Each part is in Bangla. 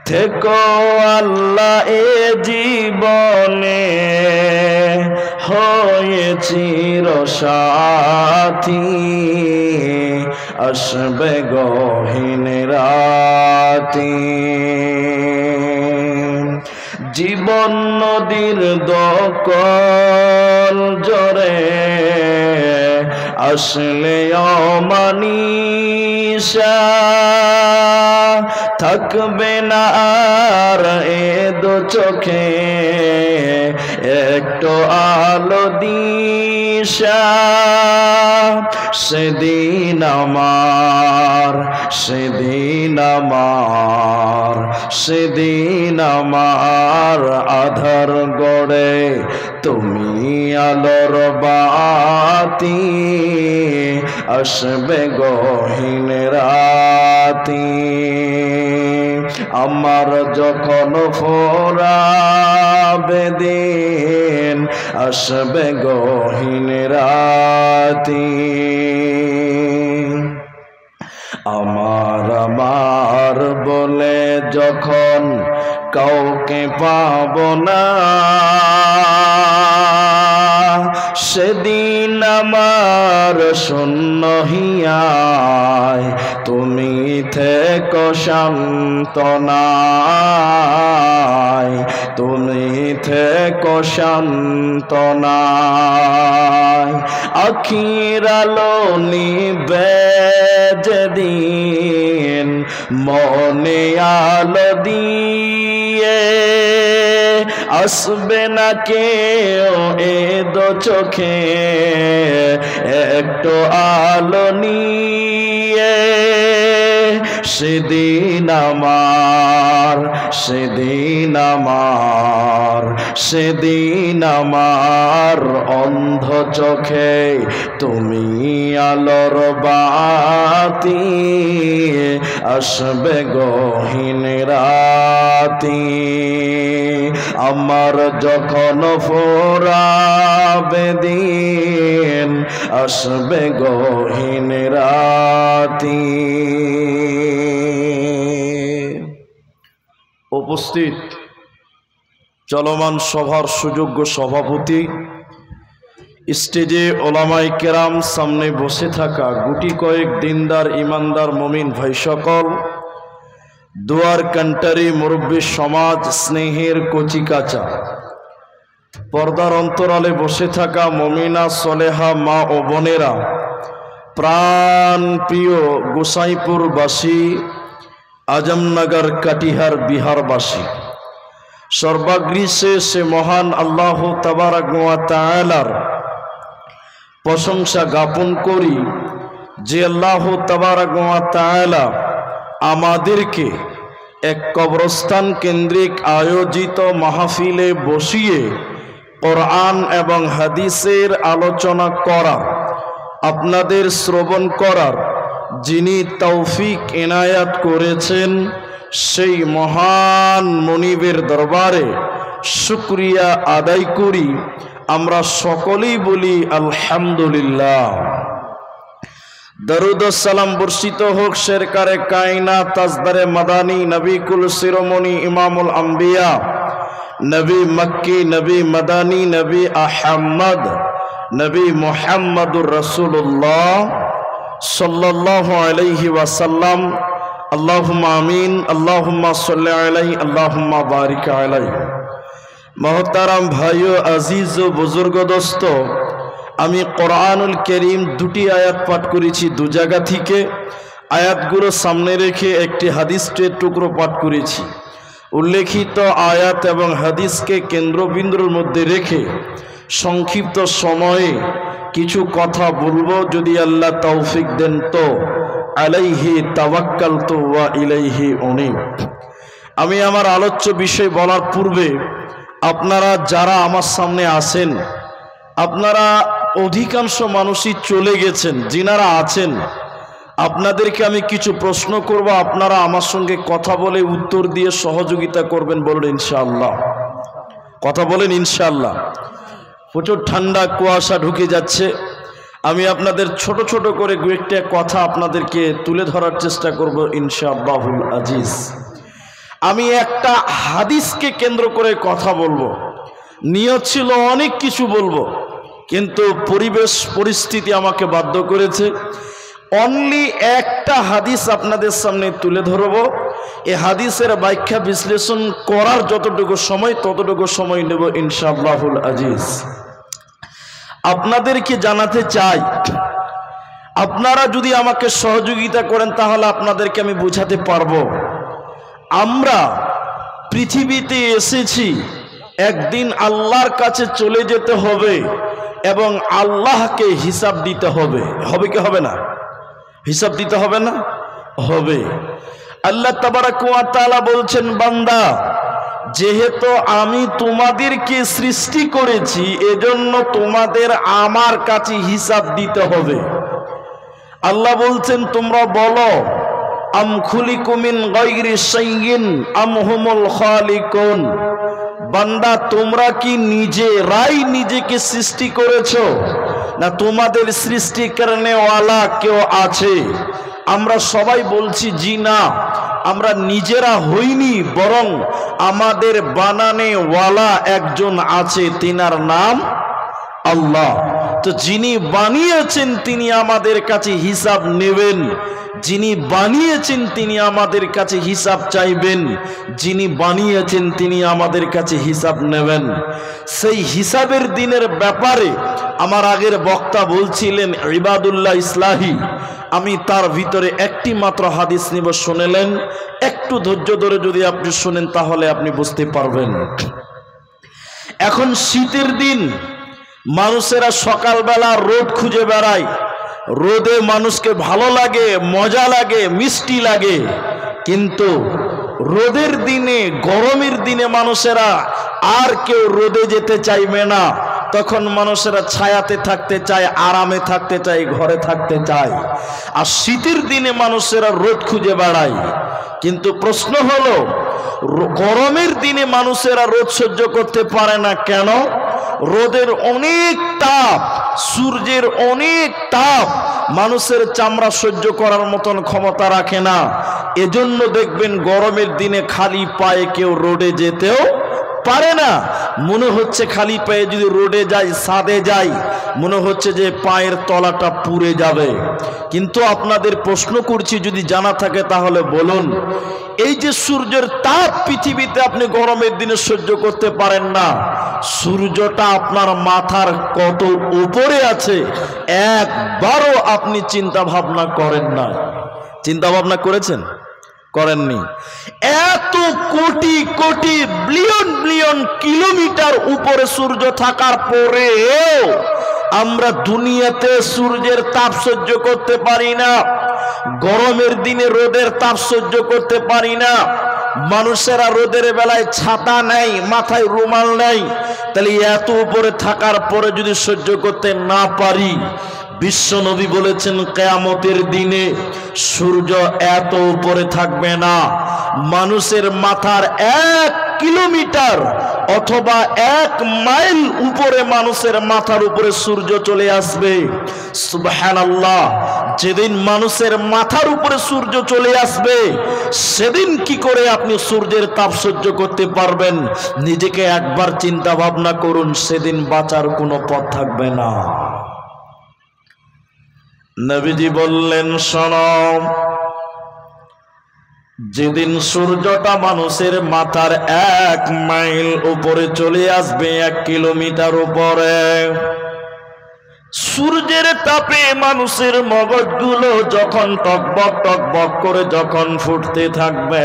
থেকো আল্লাহ এ জীবনে হয়ে চিরসাথী, আসবে গহীন রাতি। জীবন নদীর দকল জরে আসলে অমানিসা, থাকবে না আর এ দো চোখে একটু আলো দিশা। সেদিন আমার, সেদিন আমার, সেদিন আমার আধার গড়ে তুমি আলোর বাতি, আসবে গহীন রাতি। আমার যখন ফোরাবে দিন, আসবে গহীন রাতি। আমার আমার বলে যখন কাউকে পাব না, সেদিন আমার শূন্য হিয়ায় তুমি থেকো সান্তনায়, তুমি থেকো সান্তনায়। আখির আলো নিবে যেদিন মনে আলো দিয়ে, আসবে না কেউ এ দো চোখে একটু আলো নিয়ে। সেদিন আমার, সেদিন আমার, সেদিন আমার অন্ধ চোখে তুমি আলোর বাতি, আসবে গহীন রাতি। আমার যখন ফোরাবে দিন, আসবে গহীন রাতি। উপস্থিত চলমান সভার সুযোগ্য সভাপতি, স্টেজে ওলামায়ে কেরাম, সামনে বসে থাকা গুটি কয়েক দিনদার ইমানদার মুমিন ভাই সকল, দুয়ার কান্টারি মুরব্বী সমাজ, স্নেহের কচিকাচা, পর্দার অন্তরালে বসে থাকা মুমিনা সলেহা মা ও বোনেরা, প্রাণ প্রিয় গোসাইপুরবাসী, আজমনগর কাটিহার বিহারবাসী, সর্বাগ্রে সে মহান আল্লাহ তাবারক ওয়া তাআলার প্রশংসা জ্ঞাপন করি যে আল্লাহ তাবারক ওয়া তাআলা আমাদেরকে এক কবরস্থান কেন্দ্রিক আয়োজিত মাহফিলে বসিয়ে কোরআন এবং হাদিসের আলোচনা করা, আপনাদের শ্রবণ করার যিনি তৌফিক এনায়াত করেছেন, সেই মহান মনিবের দরবারে শুকরিয়া আদায় করি। আমরা সকলেই বলি আলহামদুলিল্লাহ। দরুদ ও সালাম বর্ষিত হোক সরকারে কায়নাত, তাজদারে মাদানী, নবী কুল শিরোমণি, ইমামুল আম্বিয়া, নবী মক্কি, নবী মাদানী, নবী আহমদ, নবী মুহাম্মদুর রাসূলুল্লাহ সাল্লাল্লাহু আলাইহি ওয়াসাল্লাম। আল্লাহুম্মা আমিন, আল্লাহুম্মা সাল্লি আলাইহি, আল্লাহুম্মা বারিক আলাইহি। মোহতারাম ভাইও, আজিজ ও বুজুর্গ দোস্ত, আমি কোরআনুল কারীম দুটি আয়াত পাঠ করেছি দু জায়গা থেকে। আয়াতগুলো সামনে রেখে একটি হাদিসের টুকরো পাঠ করেছি। উল্লেখিত আয়াত এবং হাদিসকে কেন্দ্রবিন্দুর মধ্যে রেখে সংক্ষিপ্ত সময়ে কিছু কথা বলবো, যদি আল্লাহ তৌফিক দেন তো। আলাইহি তাওয়াক্কালতু ওয়া ইলাইহি উনীব। আমি আমার আলোচ্য বিষয় বলার পূর্বে আপনারা যারা আমার সামনে আছেন, আপনারা অধিকাংশ মানুষই চলে গেছেন, যিনারা আছেন আপনাদেরকে আমি কিছু প্রশ্ন করব, আপনারা আমার সঙ্গে কথা বলে উত্তর দিয়ে সহযোগিতা করবেন। বলুন ইনশাআল্লাহ। কথা বলেন ইনশাআল্লাহ। প্রচুর ঠান্ডা কুয়াশা ঢুকে যাচ্ছে। আমি আপনাদের ছোট ছোট করে কয়েকটা কথা আপনাদেরকে তুলে ধরার চেষ্টা করব ইনশাআল্লাহুল আজিজ। আমি একটা হাদিসকে কেন্দ্র করে কথা বলবো, নিয়ত ছিল অনেক কিছু বলবো, কিন্তু পরিবেশ পরিস্থিতি আমাকে বাধ্য করেছে অনলি একটা হাদিস আপনাদের সামনে তুলে ধরব। এই হাদিসের ব্যাখ্যা বিশ্লেষণ করার যতটুকু সময় ততটুকু সময় নেব ইনশাআল্লাহুল আজিজ। আপনাদেরকে জানাতে চাই, আপনারা যদি আমাকে সহযোগিতা করেন তাহলে আপনাদেরকে আমি বোঝাতে পারবো। আমরা পৃথিবীতে এসেছি, একদিন আল্লাহর কাছে চলে যেতে হবে এবং আল্লাহকে হিসাব দিতে হবে। হবে কি হবে না? হিসাব দিতে হবে না? হবে। আল্লাহ তাবারাক ওয়া তাআলা বলছেন, বান্দা যেহেতু আমি তোমাদেরকে সৃষ্টি করেছি এজন্য তোমাদের আমার কাছে হিসাব দিতে হবে। আল্লাহ বলছেন, তোমরা বলো আম খুলিকু মিন গায়রি শাইইন আম হুমুল খালিকুন। বান্দা তোমরা কি নিজেরাই নিজেকে সৃষ্টি করেছো না তোমাদের সৃষ্টি করনেওয়ালা কেউ আছে? আমরা সবাই বলছি জি না, আমরা নিজেরা হইনি, বরং আমাদের বানানেওয়ালা একজন আছে, তিনার নাম আল্লাহ। তো যিনি বানিয়েছেন তিনি আমাদের কাছে হিসাব নেবেন, যিনি বানিয়েছেন তিনি আমাদের কাছে হিসাব চাইবেন, যিনি বানিয়েছেন তিনি আমাদের কাছে হিসাব নেবেন। সেই হিসাবের দিনের ব্যাপারে আমার আগের বক্তা বলছিলেন ইবাদুল্লাহ ইসলাহি, আমি তার ভিতরে একটি মাত্র হাদিস নিব, শুনেলেন। একটু ধৈর্য ধরে যদি আপনি শুনেন তাহলে আপনি বুঝতে পারবেন। এখন শীতের দিন মানুষেরা সকালবেলা রোদ খুঁজে বেড়ায়, রোদে মানুষকে ভালো লাগে, মজা লাগে, মিষ্টি লাগে, কিন্তু রোদের দিনে, গরমের দিনে মানুষেরা আর কেউ রোদে যেতে চাইবে না। তখন মানুষেরা ছায়াতে থাকতে চায়, আরামে থাকতে চায়, ঘরে থাকতে চায়। আর শীতের দিনে মানুষেরা রোদ খুঁজে বেড়ায়। কিন্তু প্রশ্ন হলো, গরমের দিনে মানুষেরা রোদ সহ্য করতে পারে না কেন? রোদের অনেক তাপ, সূর্যের অনেক তাপ মানুষের চামড়া সহ্য করার মতন ক্ষমতা রাখে না। এজন্য দেখবেন গরমের দিনে খালি পায়ে কেউ রোদে যেতেও পারে না। মনে হচ্ছে খালি পায়ে যদি রোদে যায়, ছাদে যায়, মনে হচ্ছে যে পায়ের তলাটা পুড়ে যাবে। কিন্তু আপনাদের প্রশ্ন করছি, যদি জানা থাকে তাহলে বলুন, এই যে সূর্যের তাপ পৃথিবীতে আপনি গরমের দিনে সহ্য করতে পারেন না, সূর্যটা আপনার মাথার কত উপরে আছে একবারও আপনি চিন্তা ভাবনা করেন না? চিন্তা ভাবনা করেছেন? করেননি। এত crore crore billion billion kilometre উপরে সূর্য থাকার পরেও আমরা দুনিয়াতে সূর্যের তাপ সহ্য করতে পারি না, গরমের দিনে রোদের তাপ সহ্য করতে পারি না। মানুষেরা রোদের বেলায় ছাতা নেই, মাথায় রুমাল নেই, তাহলে এত উপরে থাকার পরে যদি সহ্য করতে না পারি, বিশ্ব নবী বলেছেন কিয়ামতের দিনে সূর্য এত উপরে থাকবে না, মানুষের মাথার 1 কিলোমিটার অথবা 1 মাইল উপরে মানুষের মাথার উপরে সূর্য চলে আসবে। সুবহানাল্লাহ। যেদিন মানুষের মাথার উপরে সূর্য চলে আসবে সেদিন কি করে আপনি সূর্যের তাপ সহ্য করতে পারবেন? নিজেকে একবার চিন্তা ভাবনা করুন, সেদিন বাঁচার কোনো পথ থাকবে না। নবীজি বললেন, শোনো, যেদিন সূর্যটা মানুষের মাথার 1 মাইল উপরে চলে আসবে, 1 কিলোমিটার উপরে, সূর্যের তাপে মানুষের মগজগুলো যখন টকবক টকবক করে যখন ফুটতে থাকবে,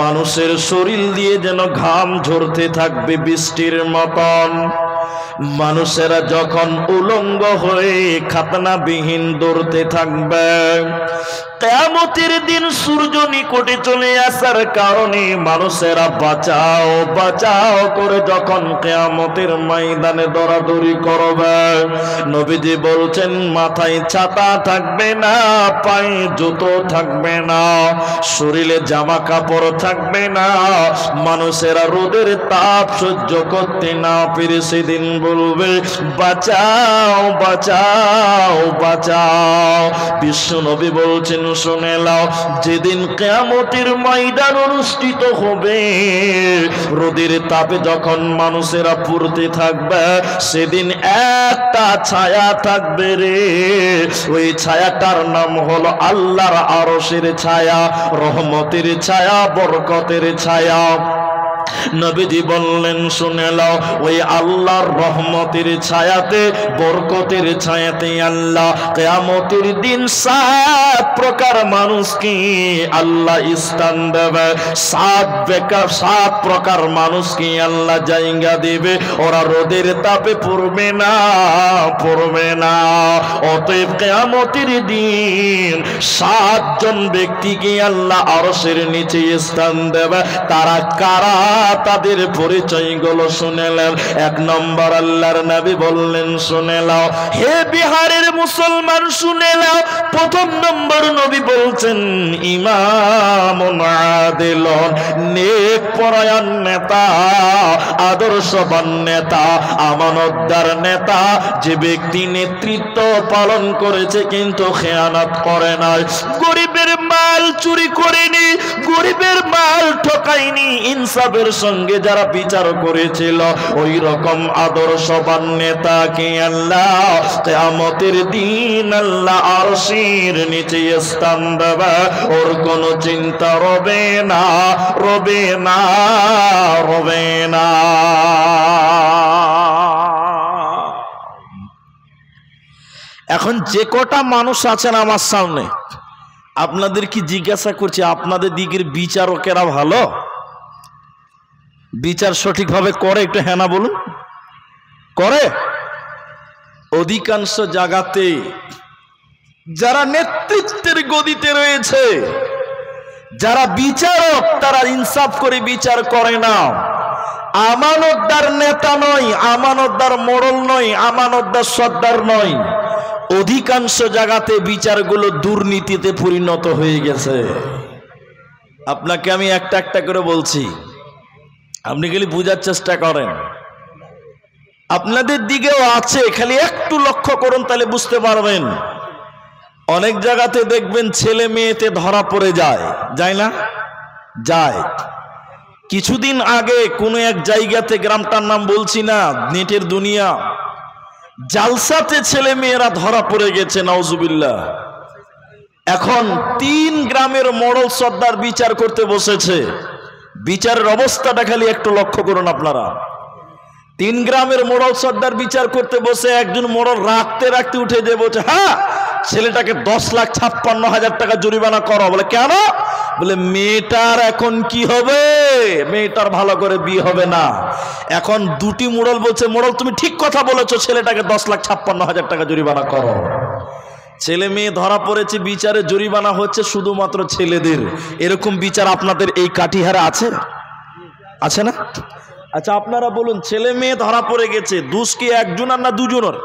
মানুষের শরীর দিয়ে যেন ঘাম ঝরতে থাকবে বৃষ্টির মতন, মানুষেরা যখন উলঙ্গ হয়ে খাতনাবিহীন দৌড়তে থাকবে, কিয়ামতের দিন সূর্য নিকটে চলে আসার কারণে মানুষেরা বাঁচাও বাঁচাও করে যখন কিয়ামতের ময়দানে দৌড়াদৌড়ি করবে, নবীজি বলছেন মাথায় ছাতা থাকবে না, পায়ে জুতো থাকবে না, শরীরে জামা কাপড় থাকবে না, মানুষেরা রোদের তাপ সহ্য করতে না পেরে সেদিন বলবে বাঁচাও বাঁচাও বাঁচাও। বিশ্ব নবী বলছেন শুনে নাও, যেদিন কিয়ামতের ময়দান অনুষ্ঠিত হবে, রোদের তাপে যখন মানুষেরা পুড়তে থাকবে, সেদিন একটা ছায়া থাকবে রে, ওই ছায়াটার নাম হলো আল্লাহর আরশের ছায়া, রহমতের ছায়া, বরকতের ছায়া। নবীজি বললেন শুনে নাও, ওই আল্লাহর রহমতের ছায়াতে, বরকতের ছায়াতে আল্লাহ কিয়ামতের দিন 7 প্রকার মানুষকে আল্লাহ স্থান দেবে, 7 প্রকার মানুষকে আল্লাহ জায়গা দেবে, ওরা রোদের তাপে পড়বে না পড়বে না। অতএব কিয়ামতের দিন 7 জন ব্যক্তিকে আল্লাহ আরশের নিচে স্থান দেবে। তারা কারা, তাদের পরিচয়গুলো শুনেলেন। 1 নম্বর আল্লাহর নবী বললেন শুনে নাও, হে বিহারের মুসলমান শুনে নাও, 1 নম্বর নবী বলছেন ইমামুন আদিলুন, নেক পরায়ণ নেতা, আদর্শবান নেতা, আমানতদার নেতা, যে ব্যক্তি নেতৃত্ব পালন করেছে কিন্তু খেয়ানত করে নাই, গরিবের মাল চুরি করেনি, গরিবের মাল ঠকায়নি, ইনসাফের সঙ্গে যারা বিচার করেছিল, ওই রকম আদর্শবান নেতাকে আল্লাহ কিয়ামতের দিন আল্লাহ আরশের নিচে স্থান দেবে। ওর কোনো চিন্তা রবে না রবে না রবে না। এখন যে কটা মানুষ আছেন আমার সামনে, আপনাদের কি জিজ্ঞাসা করছি, আপনাদের দিকের বিচারকেরা ভালো? বিচার সঠিকভাবে করে? একটু হ্যাঁ না বলুন। করে? অধিকাংশ জায়গাতে যারা নেতৃত্বের গদিতে রয়েছে, যারা বিচারক, তারা ইনসাফ করে বিচার করে না। আমানতদার নেতা নয়, আমানতদার মোড়ল নয়, আমানতদার সর্দার নয়, অধিকাংশ জায়গাতে বিচারগুলো দুর্নীতিতে পরিণত হয়ে গেছে। আপনাকে আমি একটা একটা করে বলছি, আপনি খালি বোঝার চেষ্টা করেন। আপনাদের দিকেও আছে, খালি একটু লক্ষ্য করুন, তাহলে বুঝতে পারবেন। অনেক জায়গাতে দেখবেন ছেলে মেয়েতে ধরা পড়ে যায়, যায় না? যায়। কিছুদিন আগে কোনো এক জায়গাতে, গ্রামটার নাম বলছি না, নেটের দুনিয়া, জালসাতে ছেলে মেয়েরা ধরা পড়ে গেছে, নাউজুবিল্লাহ। এখন 3 গ্রামের মোড়ল সর্দার বিচার করতে বসেছে। বিচারের অবস্থাটা খালি একটু লক্ষ্য করুন আপনারা। 3 গ্রামের মোড়ল সর্দার বিচার করতে বসে একজন মোড়ল রাখতে রাখতে উঠে যে বলছে, হ্যাঁ ছেলেটাকে 10,56,000 টাকা জরিমানা করো। বলে কেন? বলে মেয়েটার এখন কি হবে, মেয়েটার ভালো করে বিয়ে হবে না। এখন 2টি মোড়ল বলছে, মোড়ল তুমি ঠিক কথা বলেছো, ছেলেটাকে 10,56,000 টাকা জরিমানা করো। ছেলে মেয়ে ধরা পড়েছে, বিচারে জরিমানা হচ্ছে শুধুমাত্র ছেলেদের। এরকম বিচার আপনাদের এই কাটিহারে আছে? আছে না? আচ্ছা আপনারা বলুন, ছেলে মেয়ে ধরা পড়ে গেছে, দোষ কি একজনের না দুজনের?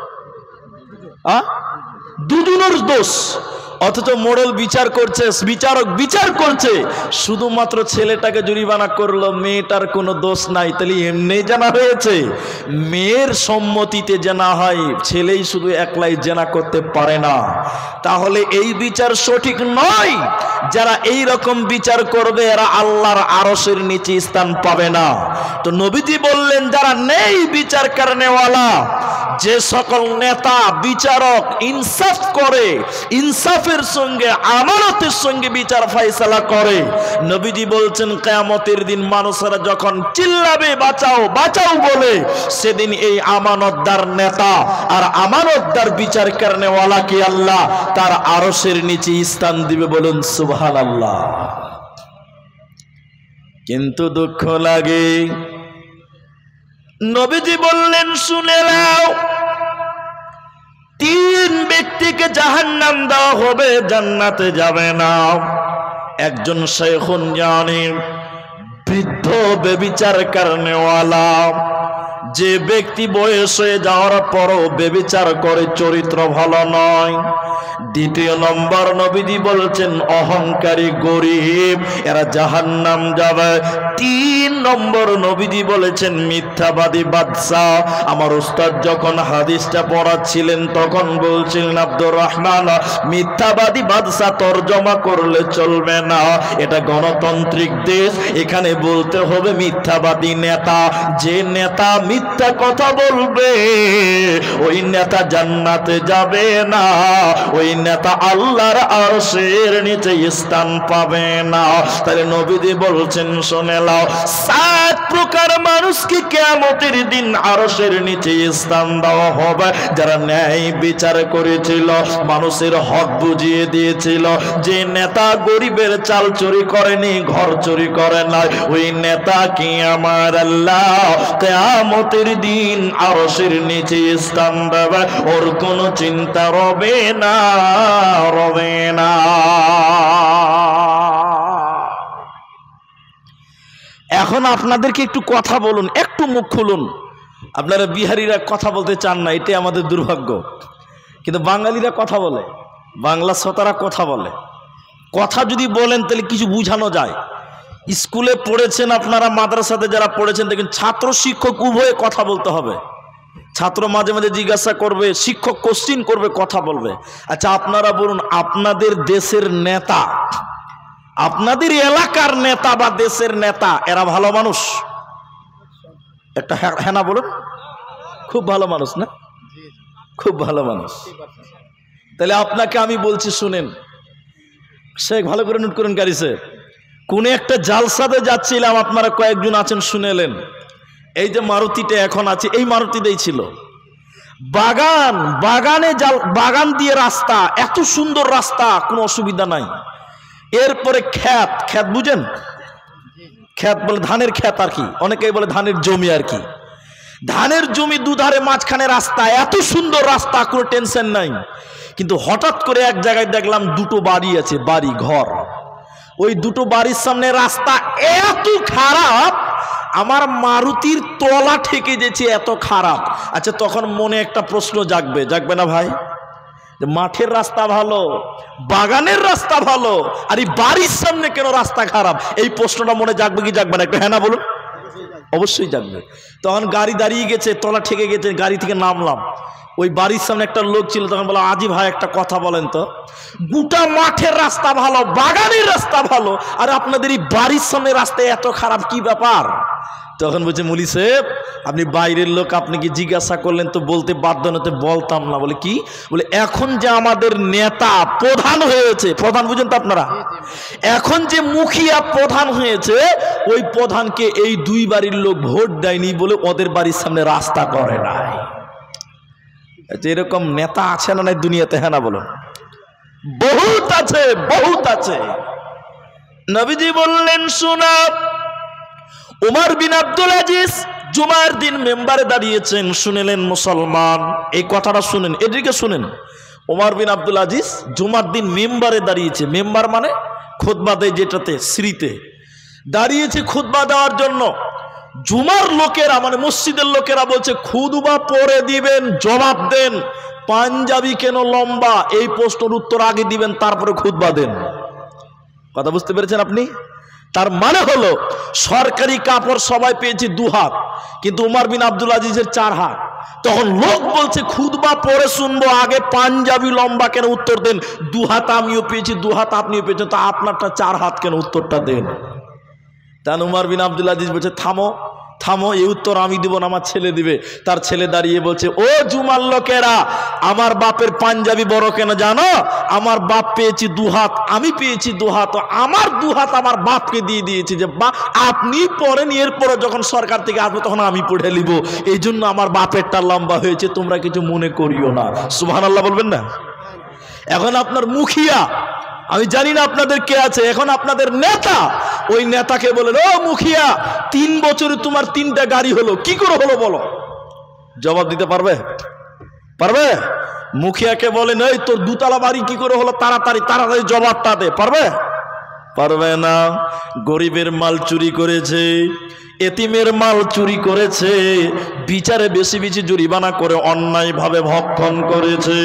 দুজনের দোষ। অথচ মোড়ল বিচার করছে, বিচারক বিচার করছে, শুধুমাত্র ছেলেটাকে জরিমানা করলো, মেয়েটার কোনো দোষ নাই। তাহলে এমনি জানা হয়েছে? মেয়ের সম্মতিতে জানা হয়, ছেলেই শুধু একলাই জানা করতে পারে না। তাহলে এই বিচার সঠিক নয়। যারা এই রকম বিচার করবে এরা আল্লাহর আরশের নিচে স্থান পাবে না। তো নবীজি বললেন, যারা নেই বিচার করনেওয়ালা, যে সকল নেতা বিচারক ইনসাফ করে, ইনসাফের সঙ্গে আমানতের সঙ্গে বিচার ফয়সালা করে, নবীজি বলছেন কিয়ামতের দিন মানুষেরা যখন চিল্লাবে বাঁচাও বাঁচাও বলে, সেদিন এই আমানতদার নেতা আর আমানতদার বিচার করনেওয়ালাকে আল্লাহ তার আরশের নিচে স্থান দিবে। বলুন সুবহানাল্লাহ। কিন্তু দুঃখ লাগে, নবীজি বললেন শুনে নাও, তিন ব্যক্তিকে জাহান্নাম দেওয়া হবে, জান্নাতে যাবে না। একজন শেখুন জানি, বৃদ্ধ বেবিচার করনেওয়ালা, যে ব্যক্তি বয়স হয়ে যাওয়ার পরও বেবিচার করে, চরিত্র ভালো নয়। দ্বিতীয় নম্বর নবীজি বলছেন অহংকারী গরিব, এরা জাহান্নাম যাবে। তিন নম্বর নবীজি বলেছেন মিথ্যাবাদী বাদশা। আমার উস্তাদ যখন হাদিসটা পড়াচ্ছিলেন তখন বলছিলেন আব্দুর রহমান, মিথ্যাবাদী বাদশা তর্জমা করলে চলবে না, এটা গণতান্ত্রিক দেশ, এখানে বলতে হবে মিথ্যাবাদী নেতা। যে নেতা মিথ্যা কথা বলবে ওই নেতা জান্নাতে যাবে না, ওই নেতা আল্লাহর আরশের নিচে স্থান পাবে না। তাহলে নবীজি বলছেন শুনে নাও, 7 প্রকার মানুষকে কিয়ামতের দিন আরশের নিচে স্থান দেওয়া হবে। যারা ন্যায় বিচার করেছিল, মানুষের হক বুঝিয়ে দিয়েছিল, যে নেতা গরিবের চাল চুরি করেনি, ঘর চুরি করে নাই, ওই নেতা কি আমার আল্লাহ কিয়ামতের দিন আরশের নিচে স্থান দেবে, ওর কোনো চিন্তা রবে না, রবে না। এখন আপনাদেরকে একটু কথা বলুন, একটু মুখ খুলুন। আপনারা বিহারিরা কথা বলতে চান না, এটাই আমাদের দুর্ভাগ্য, কিন্তু বাঙালিরা কথা বলে, বাংলা শ্রোতারা কথা বলে। কথা যদি বলেন তাহলে কিছু বুঝানো যায়। স্কুলে পড়েছেন আপনারা, মাদ্রাসাতে যারা পড়েছেন দেখেন ছাত্র শিক্ষক উভয়ে কথা বলতে হবে। ছাত্র মাঝে মাঝে জিজ্ঞাসা করবে, শিক্ষক কোশ্চিন করবে, কথা বলবে। আচ্ছা আপনারা বলুন, আপনাদের দেশের নেতা, আপনাদের এলাকার নেতা বা দেশের নেতা, এরা ভালো মানুষ? একটা হ্যাঁ না বলুন। খুব ভালো মানুষ না? খুব ভালো মানুষ। তাহলে আপনাকে আমি বলছি শুনেন, শেখ ভালো করে নোট করেন গাড়িছে, কোন একটা জালসাতে যাচ্ছিলাম, আপনারা কয়েকজন আছেন শুনেলেন। এই যে মারুতিটা এখন আছে, এই মারুতিটাই ছিল। বাগান দিয়ে রাস্তা, এত সুন্দর রাস্তা, কোনো অসুবিধা নাই। এরপরে ক্ষেত বুঝেন, ক্ষেত বলে ধানের ক্ষেত আর কি, অনেকেই বলে ধানের জমি আর কি। ধানের জমি দুধারে মাঝখানে রাস্তা, এত সুন্দর রাস্তা, কোনো টেনশন নাই। কিন্তু হঠাৎ করে এক জায়গায় দেখলাম দুটো বাড়ি আছে, বাড়ি ঘর। ওই দুটো বাড়ির সামনে রাস্তা এত খারাপ, আমার মারুতির তলা ঠেকে যেছে, এত খারাপ। আচ্ছা তখন মনে একটা প্রশ্ন জাগবে না ভাই, মাঠের রাস্তা ভালো, বাগানের রাস্তা ভালো, আর এই বাড়ির সামনে কেন রাস্তা খারাপ? এই প্রশ্নটা মনে জাগবে কি জাগবে না? একটু হ্যাঁ না বলুন। অবশ্যই জাগবে। তখন গাড়ি দাঁড়িয়ে গেছে, তলা ঠেকে গেছে, গাড়ি থেকে নামলাম। ওই বাড়ির সামনে একটা লোক ছিল, তখন বললাম আজি ভাই একটা কথা বলেন তো, গোটা মাঠের রাস্তা ভালো, বাগানের রাস্তা ভালো, আর আপনাদের এই বাড়ির সামনে রাস্তা এত খারাপ, কি ব্যাপার? তখন বলছে মুলি সাহেব আপনি বাইরের লোক, আপনি কি জিজ্ঞাসা করলেন তো বলতে বাধ্য নতে বলতাম না। বলে কি? বলে এখন যে আমাদের নেতা প্রধান হয়েছে, প্রধান বুঝেন তো আপনারা, এখন যে মুখিয়া প্রধান হয়েছে, ওই প্রধানকে এই দুই বাড়ির লোক ভোট দেয়নি বলে ওদের বাড়ির সামনে রাস্তা করে নাই। এরকম নেতা আছে না নাই দুনিয়াতে? হ্যাঁ না বলুন। বহুত আছে, বহুত আছে। নবীজি বললেন শোনা, উমর বিন আব্দুল আজিজ জুমার দিন মেম্বারে দাঁড়িয়েছেন, শুনেলেন মুসলমান, এই কথাটা শুনেন, এদিকে শুনেন। উমর বিন আব্দুল আজিজ জুমার দিন মেম্বারে দাঁড়িয়েছে। মেম্বার মানে খুতবা দেয় যেটাতে, শ্রীতে দাঁড়িয়েছে খুতবা দেওয়ার জন্য। জুমার লোকেরা মানে মসজিদের লোকেরা বলছে খুতবা পড়ে দিবেন, জবাব দেন। পাঞ্জাবি কেন লম্বা, এই প্রশ্নের উত্তর আগে দিবেন, তারপরে খুতবা দেন। কথা বুঝতে পেরেছেন আপনি? তার মানে হলো সরকারি কাপড় সবাই পেয়েছে 2 হাত, কিন্তু উমর বিন আব্দুল আজিজের 4 হাত। তখন লোক বলছে খুতবা পড়ে শুনবো, আগে পাঞ্জাবি লম্বা কেন উত্তর দেন। 2 হাত আমিও পেয়েছি, 2 হাত আপনিও পেয়েছেন, তো আপনারটা 4 হাত কেন, উত্তরটা দেন। তান উমর বিন আব্দুল আজিজ বলছে থামো থামো, এই উত্তর আমি দিব না, আমার ছেলে দিবে। তার ছেলে দাঁড়িয়ে বলছে, ও জুমার লোকেরা, আমার বাপের পাঞ্জাবি বড় কেন জানো? আমার বাপ পেয়েছি 2 হাত, আমি পেয়েছি 2 হাত, আমার 2 হাত আমার বাপকে দিয়ে দিয়েছি, যে বা আপনি পড়েন, এরপরে যখন সরকার থেকে আসবে তখন আমি পড়ে নিব, এই জন্য আমার বাপেরটা লম্বা হয়েছে, তোমরা কিছু মনে করিও না। সুবহানাল্লাহ বলবেন না? এখন আপনার মুখিয়া, আমি জানি না আপনাদের কে আছে, এখন আপনাদের নেতা, ওই নেতাকে বলেন, ও মুখিয়া 3 বছরে তোমার 3টা গাড়ি হলো, কি করে হলো বলো? জবাব দিতে পারবে? পারবে? মুখিয়াকে বলেন এই তোর দুতলা বাড়ি কি করে হলো, তাড়াতাড়ি তাড়াতাড়ি জবাবটা দে, পারবে? পারবে না। গরিবের মাল চুরি করেছে, এতিমের মাল চুরি করেছে, বিচারে বেশি বেশি জরিমানা করে অন্যায়ভাবে ভক্ষণ করেছে।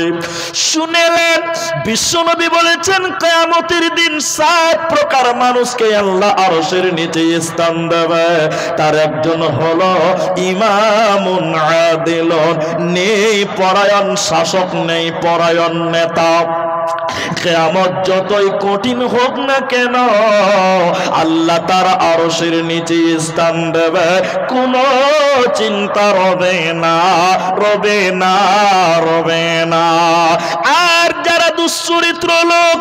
শুনেলেন বিশ্বনবী বলেছেন কিয়ামতের দিন 7 প্রকার মানুষকে আল্লাহ আরশের নিচে স্থান দেবে। তার একজন হলো ইমামুন আদিলুন, নেই পরায়ণ শাসক, নেই পরায়ণ নেতা। কিয়ামত যতই কঠিন হোক না কেন আল্লাহ তার আরশের নিচে স্থান দেবে, কোনো চিন্তা রবে না, রবে না, রবে না। আর যারা দুশ্চরিত্র লোক,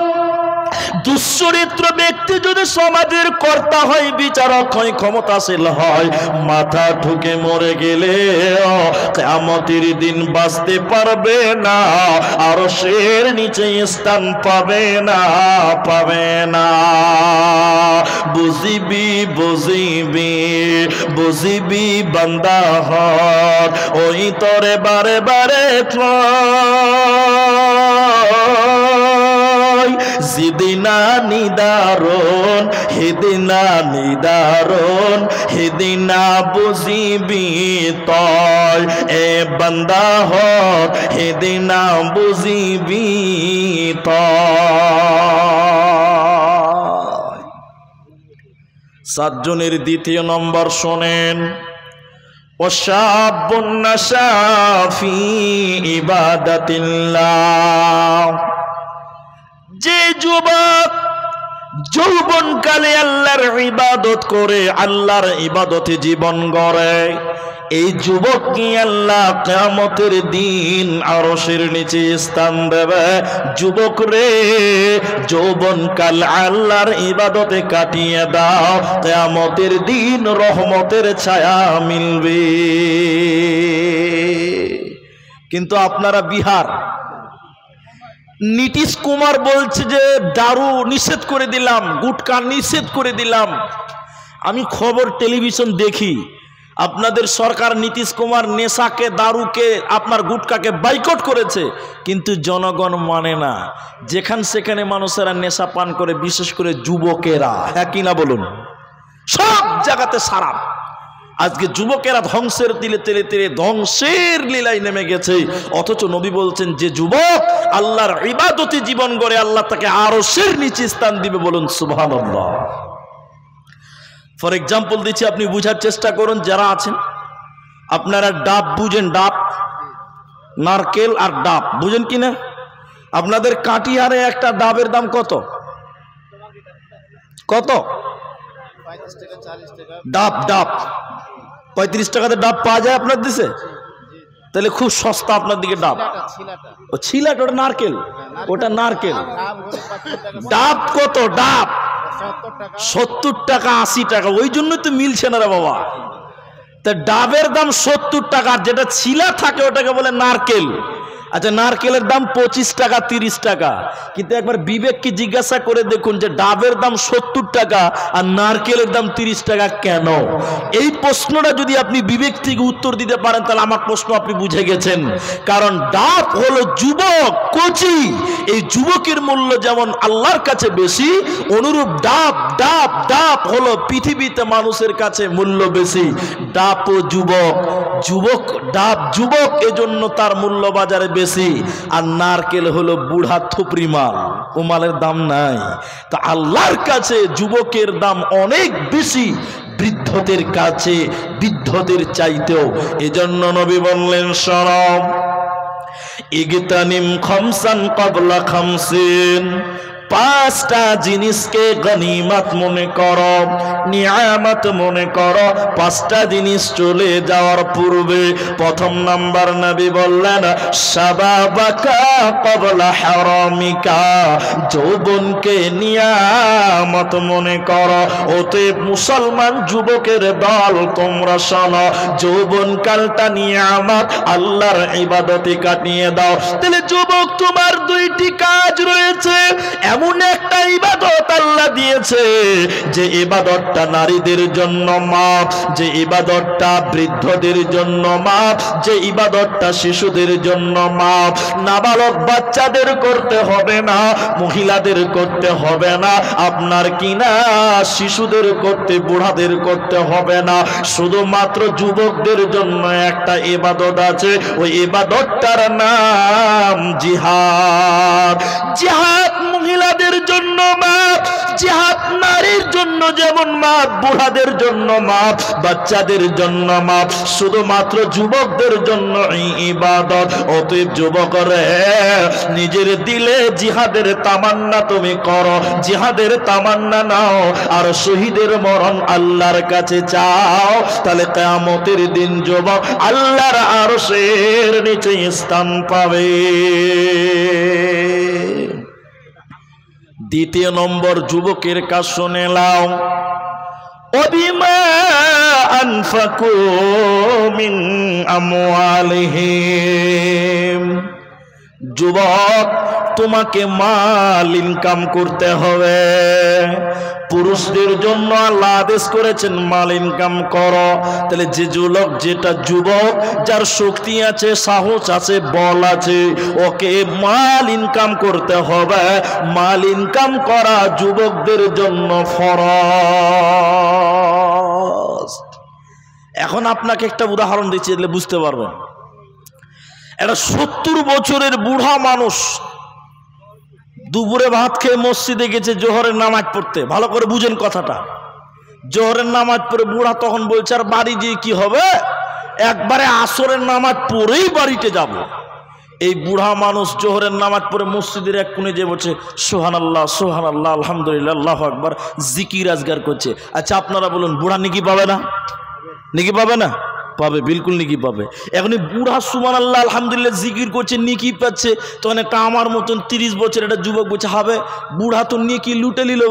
দুশ্চরিত্র ব্যক্তি যদি সমাজের কর্তা হয়, বিচারক হয়, ক্ষমতাশীল হয়, মাথা ঠুকে মরে গেলে কিয়ামতের দিন বাঁচতে পারবে না, আরশের নিচে স্থান পাবে না, পাবে না। বুঝিবি বুঝিবি বুঝিবি বান্দা হক, ওই তরে বারে বারে জিদিনা নিদারণ, হেদিনা নিদারণ, হেদিনা বুঝিবি তয়, এ বান্দা হক হেদিনা বুঝিবি তয়। 7 জনের দ্বিতীয় নম্বর শোনেন। ওয়াশাবুন নাশা ফি ইবাদাতিল্লাহ, যে যুবক যৌবনকালে আল্লাহর ইবাদত করে, আল্লাহর ইবাদতে জীবন গড়ে, এই যুবককে আল্লাহ কিয়ামতের দিন আরশের নিচে স্থান দেবে। যুবক রে, যৌবনকাল আল্লাহর ইবাদতে কাটিয়ে দাও, কিয়ামতের দিন রহমতের ছায়া মিলবে। কিন্তু আপনারা বিহার, নীতিশ কুমার বলছে যে দারু নিষেধ করে দিলাম, গুটখা নিষেধ করে দিলাম। আমি খবর টেলিভিশন দেখি, আপনাদের সরকার নীতিশ কুমার নেশাকে, দারুকে, আপনার গুটখাকে বাইকট করেছে, কিন্তু জনগণ মানে না। যেখান সেখানে মানুষেরা নেশা পান করে, বিশেষ করে যুবকেরা, হ্যাঁ কিনা বলুন? সব জায়গাতে সারাপ। আজকে যুবকেরা ধ্বংসের দিলে তেলে তেলে ধ্বংসের লীলায় নেমে গেছে। অথচ নবী বলছেন যে যুবক আল্লাহর ইবাদতে জীবন গড়ে, আল্লাহ তাকে আরশের নিচে স্থান দিবে। বলুন সুবহানাল্লাহ। ফর এক্সাম্পল দিচ্ছি, আপনি বুঝার চেষ্টা করুন যারা আছেন। আপনারা ডাব বুঝেন? ডাব, নারকেল আর ডাব বুঝেন কিনা? আপনাদের কাটিহারে একটা ডাবের দাম কত? কত? ডাব, ডাব 35 টাকাতে ডাব পাওয়া যায় আপনার দেশে? তাহলে খুব সস্তা আপনার দিকে ডাব। ও ছিলাট, ওটা নারকেল, ওটা নারকেল। ডাব কত? ডাব 70 টাকা, 80 টাকা। ওই জন্য তো মিলছে না রে বাবা। তা ডাবের দাম 70 টাকা, যেটা ছিলা থাকে ওটাকে বলে নারকেল। আচ্ছা, নারকেলের দাম 25 টাকা, 30 টাকা। কিন্তু একবার বিবেককে জিজ্ঞাসা করে দেখুন যে ডাবের দাম 70 টাকা আর নারকেলের দাম 30 টাকা কেন? এই প্রশ্নটা যদি আপনি বিবেক থেকে উত্তর দিতে পারেন, তাহলে আমার প্রশ্ন আপনি বুঝে গেছেন। কারণ ডাব হলো যুবক, কচি। এই যুবকের মূল্য যেমন আল্লাহর কাছে বেশি, অনুরূপ ডাব, ডাব, ডাব হলো পৃথিবীতে মানুষের কাছে মূল্য বেশি। ডাব ও যুবক, যুবক ডাব যুবক, এজন্য তার মূল্য বাজারে বেশি। আর নারকেল হলো বুড়া থুপরি মাল, ও মালের দাম নাই। তা আল্লাহর কাছে যুবকের দাম অনেক বেশি বৃদ্ধদের কাছে, বৃদ্ধদের চাইতেও। এজন্য নবী বললেন শরব ইগতানিম খামসান ক্বাবলা খামসিন, 5টা জিনিসকে গনিমত মনে করো, নিয়ামত মনে করো, 5টা জিনিস চলে যাওয়ার পূর্বে। প্রথম নাম্বার নবী বললেন শাবাবাকা ক্বাবলা হারামিকা, যৌবনকে নিয়ামত মনে করো। ওতে মুসলমান যুবকের দল, তোমরা শোনো, যৌবনকালটা নিয়ামত, আল্লাহর ইবাদতে কাটিয়ে দাও। তাহলে যুবক, তোমার 2টি কাজ রয়েছে। এমন একটা ইবাদত ইবাদত আল্লাহ দিয়েছে, যে ইবাদতটা নারীদের জন্য মাপ, যে ইবাদতটা বৃদ্ধদের জন্য মাপ, যে ইবাদতটা শিশুদের জন্য মাপ। নাবালক বাচ্চাদের করতে হবে না, মহিলাদের করতে হবে না, আপনার কিনা শিশুদের করতে, বুড়াদের করতে হবে না। শুধুমাত্র যুবকদের জন্য একটা ইবাদত আছে, ওই ইবাদতটার নাম জিহাদ। জিহাদ মহিলাদের জন্য মাপ, জিহাদ নারীর জন্য যেমন মাপ, বুড়াদের জন্য মাপ, বাচ্চাদের জন্য মাপ, শুধুমাত্র যুবকদের জন্য এই ইবাদত। অতএব যুবকরে, নিজের দিলে জিহাদের তামান্না তুমি করো, জিহাদের তামান্না নাও, আর শহীদের মরণ আল্লাহর কাছে চাও। তাহলে কিয়ামতের দিন যুবক আল্লাহর আরশের নিচে স্থান পাবে। দ্বিতীয় নম্বর যুবকের কাজ শুনে নাও, ওবিমা আনফাকু মিন আমওয়ালিহিম। যুবক, তোমাকে মাল ইনকাম করতে হবে। পুরুষদের জন্য আল্লাহ আদেশ করেছেন মাল ইনকাম করো। তাহলে যে যুবক যার শক্তি আছে, সাহস আছে, বল আছে, ওকে মাল ইনকাম করতে হবে। মাল ইনকাম করা যুবকদের জন্য ফরজ। এখন আপনাকে একটা উদাহরণ দিচ্ছি, এগুলো বুঝতে পারবেন। একটা 70 বছরের বুড়া মানুষ দুপুরে ভাত খেয়ে মসজিদে গেছে জোহরের নামাজ পড়তে। ভালো করে বুঝেন কথাটা। জোহরের নামাজ পড়ে বুড়া তখন বলছে, আর বাড়ি গিয়ে কি হবে, একবারে আসরের নামাজ পড়েই বাড়িতে যাব। এই বুড়া মানুষ জোহরের নামাজ পড়ে মসজিদের এক কোণে যে বলছে সুবহানাল্লাহ সুবহানাল্লাহ আলহামদুলিল্লাহ আল্লাহু আকবার, জিকির আজগার করছে। আচ্ছা আপনারা বলুন, বুড়া নেকি পাবে না? নেকি পাবে না? পাবে, বিলকুল নেকি পাবে। এখন বুড়া সুবহানাল্লাহ আলহামদুলিল্লাহ জিকির করছে, নেকি পাচ্ছে। তখন একটা আমার মতন 30 বছর একটা যুবক বলছে, হবে বুড়া তো নেকি লুটে নিল,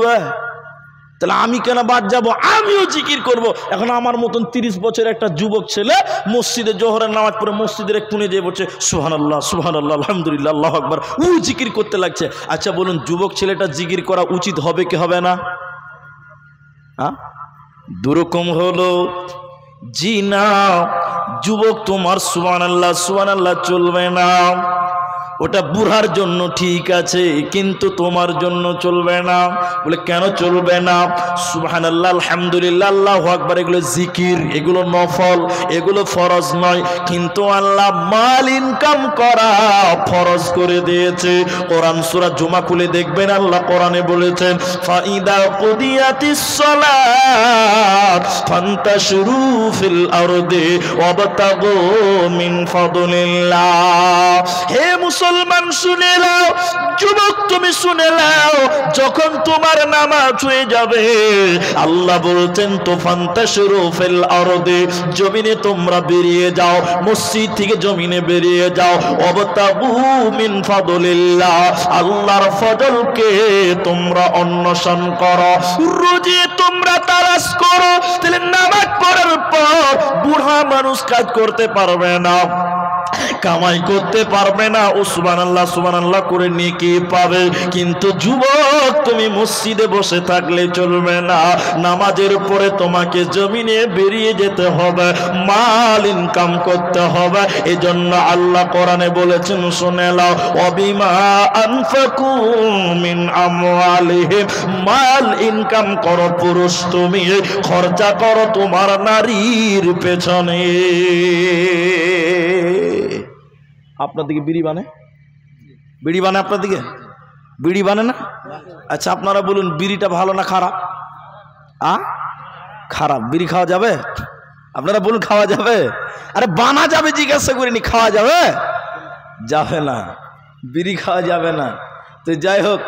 তাহলে আমি কেন বাদ যাব, আমিও জিকির করব। এখন আমার মতন 30 বছর একটা যুবক ছেলে মসজিদে জোহরের নামাজ পড়ে মসজিদের এক কোণে যেয়ে বলছে সুবহানাল্লাহ সুবহানাল্লাহ আলহামদুলিল্লাহ আল্লাহু আকবার, ও জিকির করতে লাগছে। আচ্ছা বলুন, যুবক ছেলেটা জিকির করা উচিত হবে কি হবে না? দুরকম হলো। জি না, যুবক তোমার সুবহানাল্লাহ সুবহানাল্লাহ চলবে না। ওটা বুড়ার জন্য ঠিক আছে, কিন্তু তোমার জন্য চলবে না। বলে কেন চলবে না? সুবহানাল্লাহ আলহামদুলিল্লাহ আল্লাহু আকবার এগুলো জিকির, এগুলো নফল, এগুলো ফরজ নয়। কিন্তু আল্লাহ মাল ইনকাম করা ফরজ করে দিয়েছে। কোরআন সূরা জুমা খুলে দেখবেন, আল্লাহ কোরআনে বলেছেন, ফাইদা কুদিয়াতিস সালাত ফান্তাশিরু ফিল আরদি ওয়াবতাগু মিন ফাদলিল্লাহ। হে মুসলমান শুনে নাও, যুবক তুমি শুনে নাও, যখন তোমার নামাজ হয়ে যাবে আল্লাহ বলছেন তো ফান্তাশিরু ফিল আরদি, জমিনে তোমরা বেরিয়ে যাও, মসজিদ থেকে জমিনে বেরিয়ে যাও। ওয়াবতাগু মিন ফাদলিল্লাহ, আল্লাহর ফজলকে তোমরা অন্বেষণ করো, রুজি তোমরা তালাশ করো। তাহলে নামাজ পড়ার পর বুড়া মানুষ কাজ করতে পারবে না, কামাই করতে পারবে না, ও সুবহানাল্লাহ সুবহানাল্লাহ করে নেকি পাবে। কিন্তু যুবক তুমি মসজিদে বসে থাকলে চলবে না, নামাজের পরে তোমাকে জমিনে বেরিয়ে যেতে হবে, মাল ইনকাম করতে হবে। এজন্য আল্লাহ কোরআনে বলেছেন, শুনে নাও, ওয়াবিমা আনফাকু মিন আমওয়ালিহিম, মাল ইনকাম করো পুরুষ, তুমি খরচা করো তোমার নারীর পেছনে। আপনার দিকে বিড়ি বানে? বিড়ি বানে আপনার দিকে? বিড়ি বানে না? আচ্ছা আপনারা বলুন, বিড়িটা ভালো না খারাপ? খারাপ। বিড়ি খাওয়া যাবে? আপনারা বলুন, খাওয়া যাবে? আরে বানা যাবে, জিজ্ঞাসা করিনি, খাওয়া যাবে? যাবে না, বিড়ি খাওয়া যাবে না। তো যাই হোক,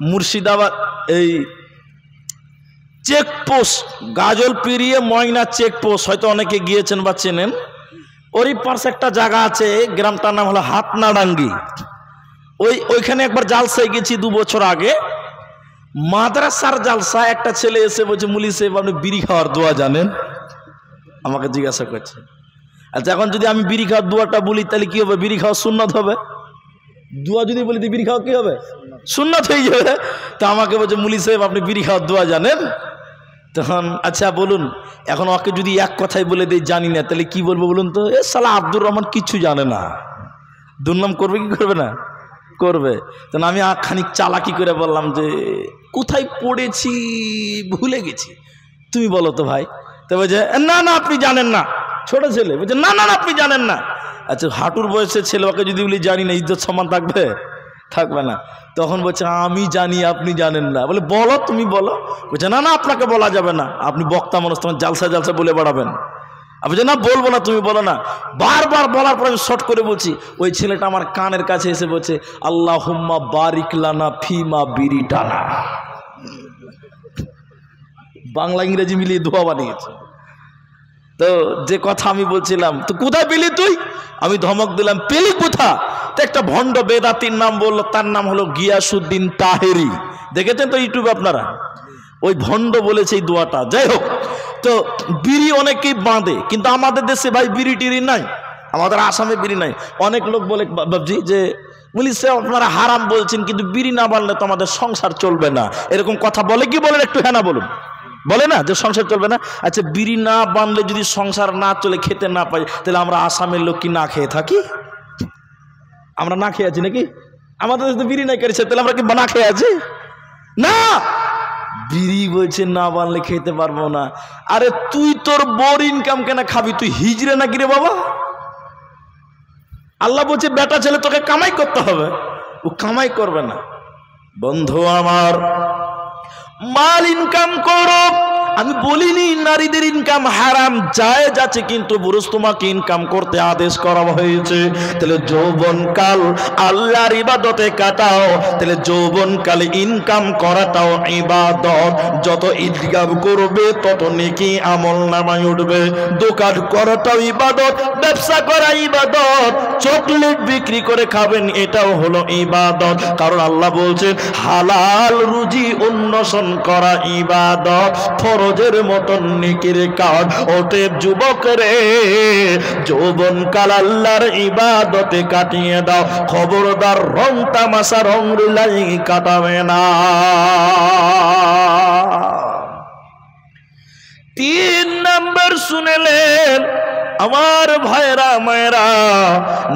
মুর্শিদাবাদ এই চেকপোস্ট, গাজল পেরিয়ে ময়না চেকপোস্ট, হয়তো অনেকে গিয়েছেন বা চেনেন। ওরই পাশে একটা জায়গা আছে, গ্রামটার নাম হলো হাতনাডাঙ্গি। ওইখানে একবার জালসায় গেছি 2 বছর আগে, মাদ্রাসার জালসা। একটা ছেলে এসে বলছে, মুলি সাহেব আপনি বিড়ি খাওয়ার দোয়া জানেন? আমাকে জিজ্ঞাসা করছে। আচ্ছা এখন যদি আমি বিড়ি খাওয়ার দোয়াটা বলি তাহলে কি হবে? বিড়ি খাওয়া সুন্নত হবে? দোয়া যদি বলি দিই বিড়ি খাওয়া কি হবে? সুন্নাত হয়ে যাবে। তো আমাকে বলছে মুলি সাহেব আপনি বিড়ি খাওয়ার দোয়া জানেন? তখন আচ্ছা বলুন। এখন ওকে যদি এক কথাই বলে দিই জানি না, তাহলে কি বলবো বলুন তো? এ শালা আব্দুর রহমান কিচ্ছু জানে না, দুর্নাম করবে কি করবে না? করবে। তখন আমি খানিক চালাকি করে বললাম যে কোথায় পড়েছি ভুলে গেছি, তুমি বলো তো ভাই। তো বলছে না না আপনি জানেন না। ছোট ছেলে বলছে না না আপনি জানেন না। আচ্ছা হাঁটুর বয়সের ছেলে, ওকে যদি বলি জানি না, ইজ্জত সম্মান থাকবে? থাকবে না। তখন বলছে আমি জানি আপনি জানেন না। বলে বলো তুমি বলো। বলছে না না আপনাকে বলা যাবে না, আপনি বক্তা মানুষ, তোমার জালসা জালসা বলে বেড়াবেন। বলছে না বলবো না, তুমি বলো না। বারবার বলার পর আমি শর্ট করে বলছি। ওই ছেলেটা আমার কানের কাছে এসে বলছে আল্লাহুম্মা বারিক লানা ফিমা বিড়ি টানা। বাংলা ইংরেজি মিলিয়ে দোয়া বানিয়েছে। তো যে কথা আমি বলছিলাম, তো কোথায় পেলি তুই? আমি ধমক দিলাম পেলি কোথা? তো একটা ভণ্ড বেদাতির নাম বললো, তার নাম হলো গিয়াসউদ্দিন তাহেরি। দেখেছেন তো ইউটিউবে আপনারা? ওই ভণ্ড বলেছে এই দোয়াটা। যাই হোক, তো বিড়ি অনেকেই বাঁধে, কিন্তু আমাদের দেশে ভাই বিড়ি টিড়ি নাই, আমাদের আসামে বিড়ি নাই। অনেক লোক বলে বাবজি যে বলি সে আপনারা হারাম বলছেন, কিন্তু বিড়ি না বানলে তো আমাদের সংসার চলবে না, এরকম কথা বলে কি বলেন? একটু হ্যাঁ না বলুন। বলে না যে সংসার চলবে না? আচ্ছা বিড়ি না বানলে যদি সংসার না চলে, খেতে না পাই, তাহলে আমরা আসামের লোক কি না খেয়ে থাকি? আমরা না খেয়ে আছি নাকি? আমাদের দেশে বিড়ি নাই করেছে, তাহলে আমরা কি না খেয়ে আছি? না, বিড়ি বলছে না বানলে খেতে পারবো না। আরে তুই তোর বোর ইনকাম কেন খাবি? তুই হিজড়ে নাকি রে বাবা? আল্লাহ বলছে বেটা ছেলে তোকে কামাই করতে হবে, ও কামাই করবে না। বন্ধু আমার, মাল ইনকাম করো। আমি বলিনি নারীদের ইনকাম হারাম, জায়েজ আছে, কিন্তু পুরুষ তোমাকে ইনকাম করতে আদেশ করা হয়েছে। তাহলে যৌবনকাল আল্লাহর ইবাদতে কাটাও। তাহলে যৌবনকালে ইনকাম করাটাও ইবাদত। যত ইনকাম করবে তত নেকি আমল নামায় উঠবে। দোকান করাটাও ইবাদত, ব্যবসা করা ইবাদত, চকলেট বিক্রি করে খাবেন এটাও হলো ইবাদত। কারণ আল্লাহ বলছেন হালাল রুজি অন্বেষণ করা ইবাদত, ফরজের মতন নেকির কাজ। ওঠে যুবক রে, যৌবনকাল আল্লাহর ইবাদতে কাটিয়ে দাও। খবরদার রং তামাশা রং রুলাই কাটাবে না। 3 নাম্বার শুনেলেন আমার ভাইরা মায়েরা,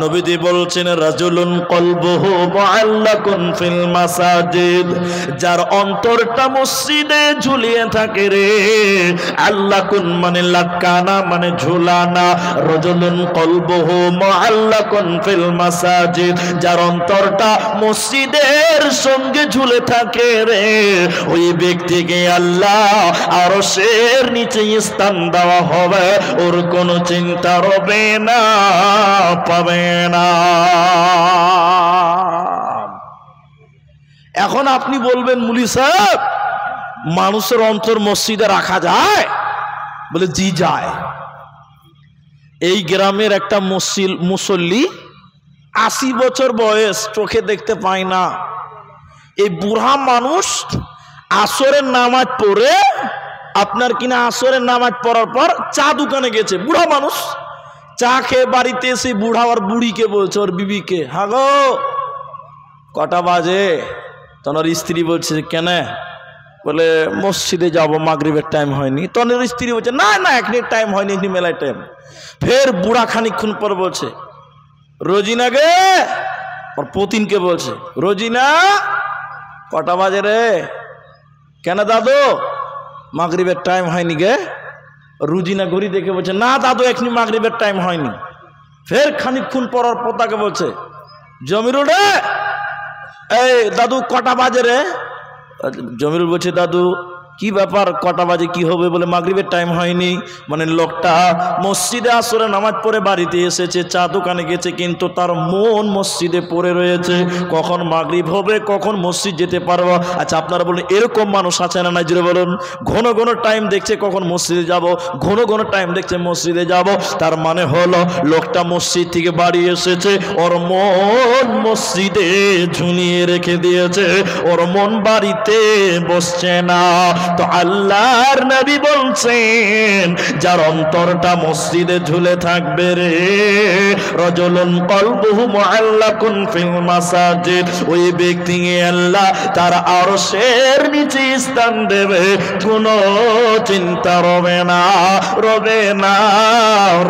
নবীজি বলছেন রাজুলুন কলবুহু মুআল্লাকুন ফিল মাসাজিদ, যার অন্তরটা মসজিদে ঝুলিয়ে থাকে রে। আল্লাকুন মানে লাকানা মানে ঝুলানা, রাজুলুন কলবুহু মুআল্লাকুন ফিল মাসাজিদ, যার অন্তরটা মসজিদের সঙ্গে ঝুলে থাকে রে, ওই ব্যক্তিকে আল্লাহ আরশের নিচে স্থান দেওয়া হবে, ওর কোনো চিন্তা রবে না, পাবে না। এখন আপনি বলবেন মুলি সাহেব মানুষের অন্তর মসজিদে রাখা যায়? বলে জি যায়। এই গ্রামের একটা মুসল্লি 80 বছর বয়স, চোখে দেখতে পায় না। এই বুড়া মানুষ আসরের নামাজ পড়ে, আপনার কিনা আসরের নামাজ পড়ার পর চা দোকানে গেছে। বুড়া মানুষ চা খেয়ে বাড়িতে এসে বুড়া আর বুড়িকে বলছে, ওর বিবিকে, হ্যাঁ গো কটা বাজে? তখন ওর স্ত্রী বলছে কেন? বলে মসজিদে যাবো, মাগরিবের টাইম হয়নি। তখন ওর স্ত্রী বলছে না না এখনই টাইম হয়নি, এখনই মেলায় টাইম। ফের বুড়া খানিকক্ষণ পর বলছে রোজিনা গে, ওর পতিনকে বলছে রোজিনা কটা বাজে রে? কেন দাদু মাগরিবের টাইম হয়নি গে? রুজিনা ঘড়ি দেখে বলছে না দাদু এখনই মাগরিবের টাইম হয়নি। ফের খানিকক্ষণ পর পোতাকে বলছে জমিরুল রে, এই দাদু কটা বাজে রে? জমিরুল বলছে দাদু কি ব্যাপার, কটা বাজে কি হবে? বলে মাগরিবের টাইম হয়নি। মানে লোকটা মসজিদে আসরে নামাজ পড়ে বাড়িতে এসেছে, চা দোকানে গেছে, কিন্তু তার মন মসজিদে পড়ে রয়েছে, কখন মাগরিব হবে, কখন মসজিদ যেতে পারবো। আচ্ছা আপনারা বলুন এরকম মানুষ আছে না নাই? জুড়ে বলুন। ঘন ঘন টাইম দেখছে কখন মসজিদে যাব, ঘন ঘন টাইম দেখছে মসজিদে যাব। তার মানে হলো লোকটা মসজিদ থেকে বাড়ি এসেছে, ওর মন মসজিদে ঝুলিয়ে রেখে দিয়েছে, ওর মন বাড়িতে বসছে না। তো আল্লাহর নবী বলছেন যার অন্তরটা মসজিদে ঝুলে থাকবে রে, রাজুলুন কলবুহু মুআল্লাকুন ফিল মাসাজিদ, ওই ব্যক্তিকে আল্লাহ তার আরশের নিচে স্থান দেবে, কোনো চিন্তা রবে না, রবে না,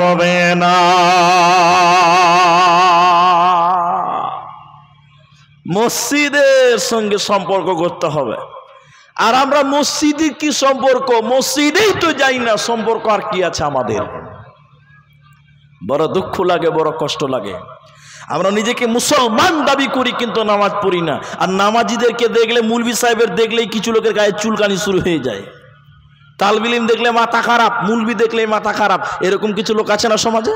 রবে না। মসজিদের সঙ্গে সম্পর্ক করতে হবে। আর আমরা মসজিদে কি সম্পর্ক, মসজিদেই তো যাই না, সম্পর্ক আর কি আছে আমাদের? বড় দুঃখ লাগে, বড় কষ্ট লাগে। আমরা নিজেকে মুসলমান দাবি করি কিন্তু নামাজ পড়ি না। আর নামাজিদেরকে দেখলে, মুলবি সাহেবের দেখলেই কিছু লোকের গায়ে চুলকানি শুরু হয়ে যায়। তালবিলিম দেখলে মাথা খারাপ, মুলবি দেখলেই মাথা খারাপ, এরকম কিছু লোক আছে না সমাজে?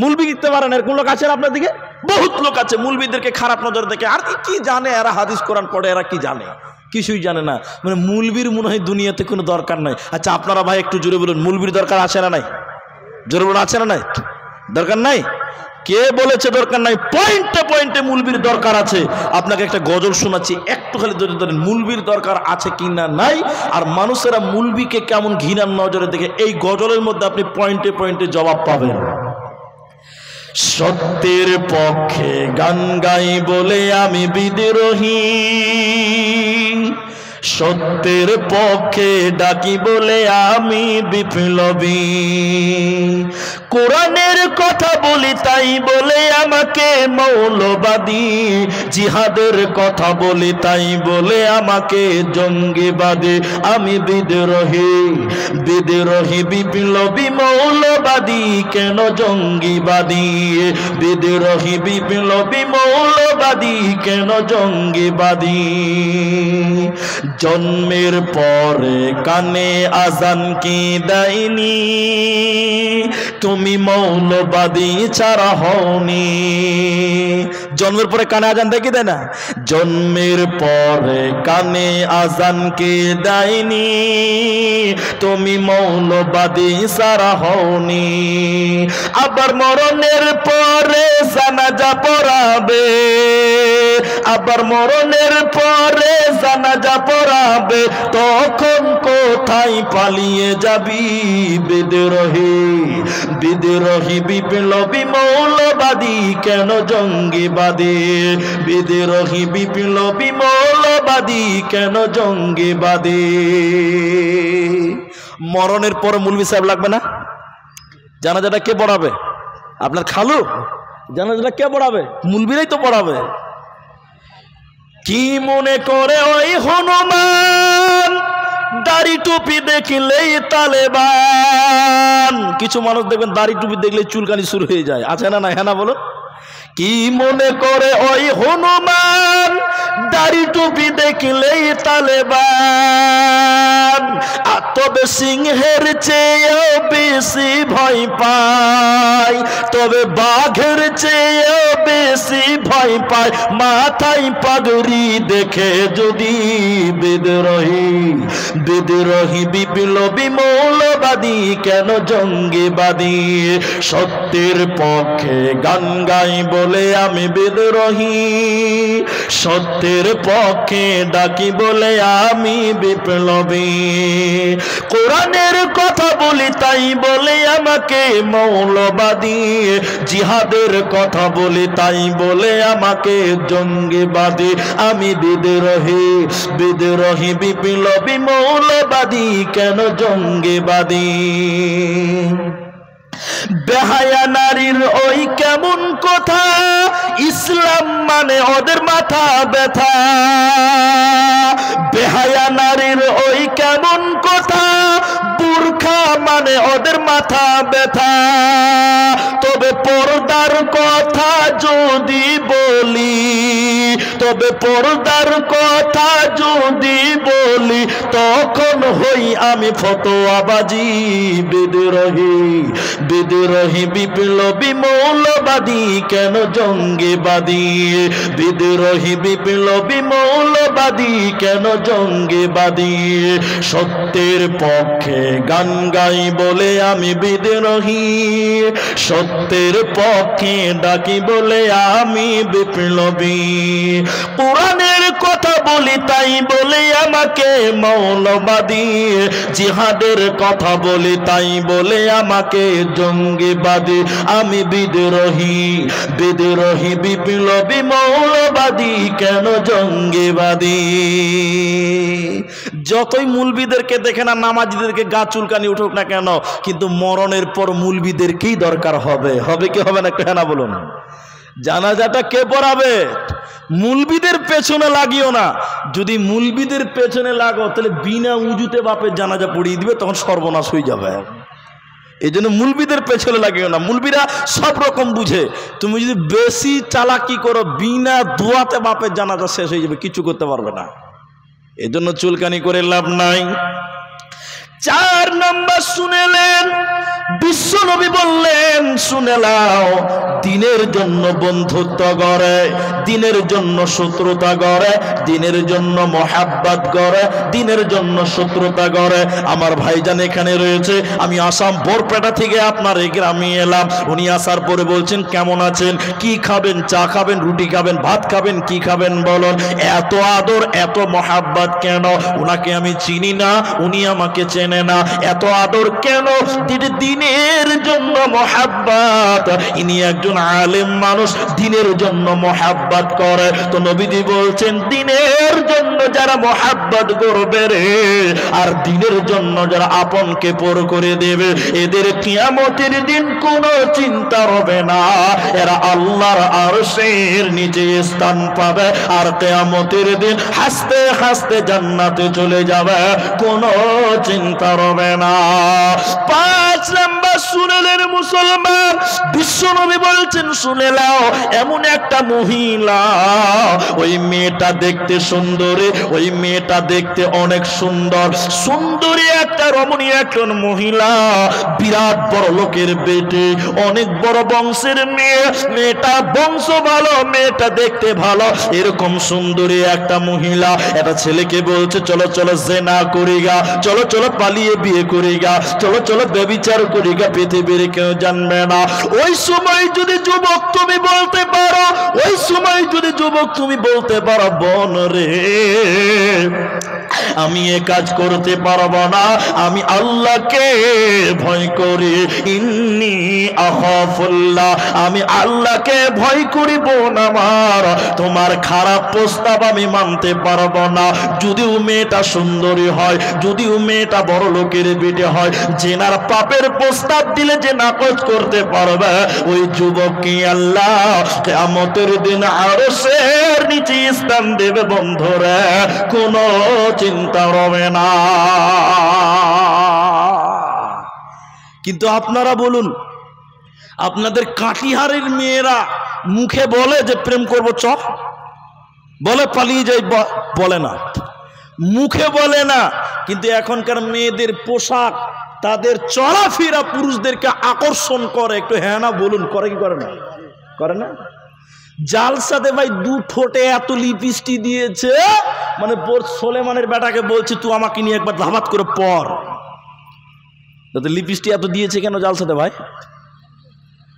মুলবি দিতে পারেন এরকম লোক আছে না আপনার দিকে? বহুত লোক আছে মুলবিদেরকে খারাপ নজর দেখে। আর কি জানে এরা? হাদিস কোরআন পড়ে, এরা কি জানে? কিছুই জানে না। মানে মুলবির মনে হয় দুনিয়াতে কোনো দরকার নাই। আচ্ছা আপনারা ভাই একটু জোরে বলুন, মুলবির দরকার আছে না নাই? জোরে বলুন, আছে না নাই? দরকার নাই? কে বলেছে দরকার নাই? পয়েন্টে পয়েন্টে মুলবির দরকার আছে। আপনাকে একটা গজল শোনাচ্ছি, একটু খালি ধরে ধরেন মুলবির দরকার আছে কি না নাই, আর মানুষেরা মুলবিকে কেমন ঘৃণার নজরে দেখে, এই গজলের মধ্যে আপনি পয়েন্টে পয়েন্টে জবাব পাবেন। সত্যের পক্ষে গান গাই বলে আমি বিদ্রোহী, সত্যের পক্ষে ডাকি বলে আমি বিপ্লবী, কোরআনের কথা বলি তাই বলে আমাকে মৌলবাদী, জিহাদের কথা বলি তাই বলে আমাকে জঙ্গিবাদী। আমি বিদ্রোহী, বিদ্রোহী, বিপ্লবী, মৌলবাদী, কেন জঙ্গিবাদী? বিদ্রোহী, বিপ্লবী, মৌলবাদী, কেন জঙ্গিবাদী? জন্মের পরে কানে আজান কি দেয়নি, তুমি মৌলবাদী ছাড়া হওনি। জন্মের পরে কানে আজান দেয় কি দেয় না? জন্মের পরে কানে আজান কি দেয়নি, তুমি মৌলবাদী ছাড়া হওনি। আবার মরণের পরে জানাজা পড়াবে, আবার মরণের পরে জানাজা পড়াবে, তখন কোথায় পালিয়ে যাবি? বিদ্রোহী, বিদ্রোহী, বিপ্লবী, মৌলবাদী, কেন জঙ্গিবাদী? বিদ্রোহী, বিপ্লবী, মৌলবাদী, কেন জঙ্গিবাদী? মরণের পর মুলবি সাহেব লাগবে না? জানাজাটা কে পড়াবে? আপনার খালু? জানাজাটা কে পড়াবে? মুলবিরাই তো পড়াবে। কি মনে করে ওই হনুমান, দাড়ি টুপি দেখলেই তালেবান? কিছু মানুষ দেখবেন দাড়ি টুপি দেখলেই চুলকানি শুরু হয়ে যায়, আছে না না? হ্যাঁ না বলুন। কি মনে করে ওই হনুমান, দাড়ি টুপি দেখলেই তালেবান? আর তবে সিংহের চেয়েও বেশি ভয় পায়, তবে বাঘের চেয়েও বেশি ভয় পায় মাথায় পাগড়ি দেখে যদি বিদ্রোহী। বিদ্রোহী, বিপ্লবী, মৌলবাদী, কেন জঙ্গিবাদী? সত্যের পক্ষে গান গাই বলে আমি বিদ্রোহী, সত্যের পক্ষে ডাকি বলে আমি বিপ্লবী, কোরআনের কথা বলি তাই বলে আমাকে মৌলবাদী, জিহাদের কথা বলি তাই বলে আমাকে জঙ্গিবাদী। আমি বিদ্রোহী, বিদ্রোহী, বিপ্লবী, মৌলবাদী, কেন জঙ্গিবাদী? বেহায়া নারীর ওই কেমন কথা, ইসলাম মানে ওদের মাথা ব্যথা। বেহায়া নারীর ওই কেমন কথা, বুরখা মানে ওদের মাথা ব্যথা। তবে পর্দার কথা যদি বলি, তবে পর্দার কথা যদি বলি, তখন হই আমি ফতোয়াবাজি। বিদ্রোহী, বিদ্রোহী, বিপ্লবী, মৌলবাদী, কেন জঙ্গিবাদী? বিদ্রোহী, বিপ্লবী, মৌলবাদী, কেন জঙ্গিবাদী? সত্যের পক্ষে গান গাই বলে আমি বিদ্রোহী, সত্যের পক্ষে ডাকি বলে আমি বিপ্লবী, কোরআনের কথা বলি তাই বলে আমাকে মৌলবাদী, জিহাদের কথা বলি তাই বলে আমাকে জঙ্গিবাদী। আমি বিদ্রোহী বিদ্রোহী বিপ্লবী মৌলবাদী, কেন জঙ্গিবাদী? যতই মুলবিদেরকে দেখে না, নামাজিদেরকে গা চুলকানি উঠুক না কেন, কিন্তু মরণের পর মুলবিদেরকেই দরকার হবে। হবে কি হবে না একটু হ্যাঁ না বলুন? জানাজাটা কে পড়াবে? মুলবিদের পেছনে লাগিও না। যদি মুলবিদের পেছনে লাগো তাহলে বিনা উজুতে বাপের জানাজা পড়িয়ে দিবে, তখন সর্বনাশ হয়ে যাবে। এই জন্য মুলবিদের পেছনে লাগিও না। মুলবিরা সব রকম বুঝে। তুমি যদি বেশি চালাকি করো, বিনা দোয়াতে বাপের জানাজা শেষ হয়ে যাবে, কিছু করতে পারবে না। এই জন্য চুলকানি করে লাভ নাই। 4 নম্বর শুনেলেন, বিশ্বনবী বললেন শুনে নাও, দিনের জন্য বন্ধুত্ব গড়ে, দিনের জন্য শত্রুতা গড়ে, দিনের জন্য মহাব্বত গড়ে, দিনের জন্য শত্রুতা গড়ে। আমার ভাইজান এখানে রয়েছে, আমি আসাম বরপেটা থেকে আপনার এই গ্রামে এলাম। উনি আসার পরে বলছেন কেমন আছেন, কি খাবেন, চা খাবেন, রুটি খাবেন, ভাত খাবেন, কি খাবেন বলুন। এত আদর এত মহাব্বত কেন? উনাকে আমি চিনি না, উনি আমাকে চেনে না, এত আদর কেন? দিনের জন্য মহাব্বত। ইনি একজন আলেম মানুষ, দিনের জন্য মহাব্বত করে। তো নবীজি বলছেন দিনের জন্য যারা মহাব্বত করবে রে, আর দিনের জন্য যারা আপনকে পর করে দেবে, এদের কিয়ামতের দিন কোনো চিন্তা হবে না, এরা আল্লাহর আরশের নিচে স্থান পাবে, আর কিয়ামতের দিন হাসতে হাসতে জান্নাতে চলে যাবে, কোনো চিন্তা হবে না। 5 নাম্বার শুনেলেন মুসলমান, বিশ্বনবী বলছেন শুনে নাও, এমন একটা মহিলা, ওই মেয়েটা দেখতে সুন্দরী, ওই মেয়েটা দেখতে অনেক সুন্দর, সুন্দরী একটা রমণী একজন মহিলা, বিরাট বড় লোকের বেটে, অনেক বড় বংশের মেয়ে, মেয়েটা বংশ ভালো, মেয়েটা দেখতে ভালো, এরকম সুন্দরী একটা মহিলা একটা ছেলেকে বলছে চলো চলো জিনা করিগা, চলো চলো পালিয়ে বিয়ে করিগা, চলো চলো ব্যভিচার করিগা, পৃথিবীর কেউ জানবে না। ওই সময় যদি যুবক তুমি বলতে পারো, ওই সময় যদি যুবক তুমি বলতে পারো বোন রে আমি এ কাজ করতে পারবো না, আমি আল্লাহকে ভয় করি, ইন্নী আখাফুল্লাহ, আমি আল্লাহকে ভয় করি বোন আমার, তোমার খারাপ প্রস্তাব আমি মানতে পারবো না। যদিও মেয়েটা সুন্দরী হয়, যদিও মেয়েটা বড় লোকের বেটে হয়, জেনার পাপের প্রস্তাব দিলে যে নাকচ করতে পারবে, ওই যুবককে আল্লাহ কিয়ামতের দিন আরশের নিচে স্থান দেবে বন্ধুরা, কোনো চিন্তা হবে না। কিন্তু আপনারা বলুন, আপনাদের কাটিহারের মেয়েরা মুখে বলে যে প্রেম করবো চ, বলে পালিয়ে যাই, বলে না, মুখে বলে না, কিন্তু এখনকার মেয়েদের পোশাক, তাদের চলাফেরা পুরুষদেরকে আকর্ষণ করে। একটু হ্যাঁ না বলুন, করে কি করে না? করে না? জালসাতে ভাই 2 ঠোঁটে এত লিপস্টিক দিয়েছে, মানে সোলেমানের বেটাকে বলছে তুই আমাকে নিয়ে একবার ধাবাত করে পর। লিপস্টিক এত দিয়েছে কেন জালসাতে ভাই?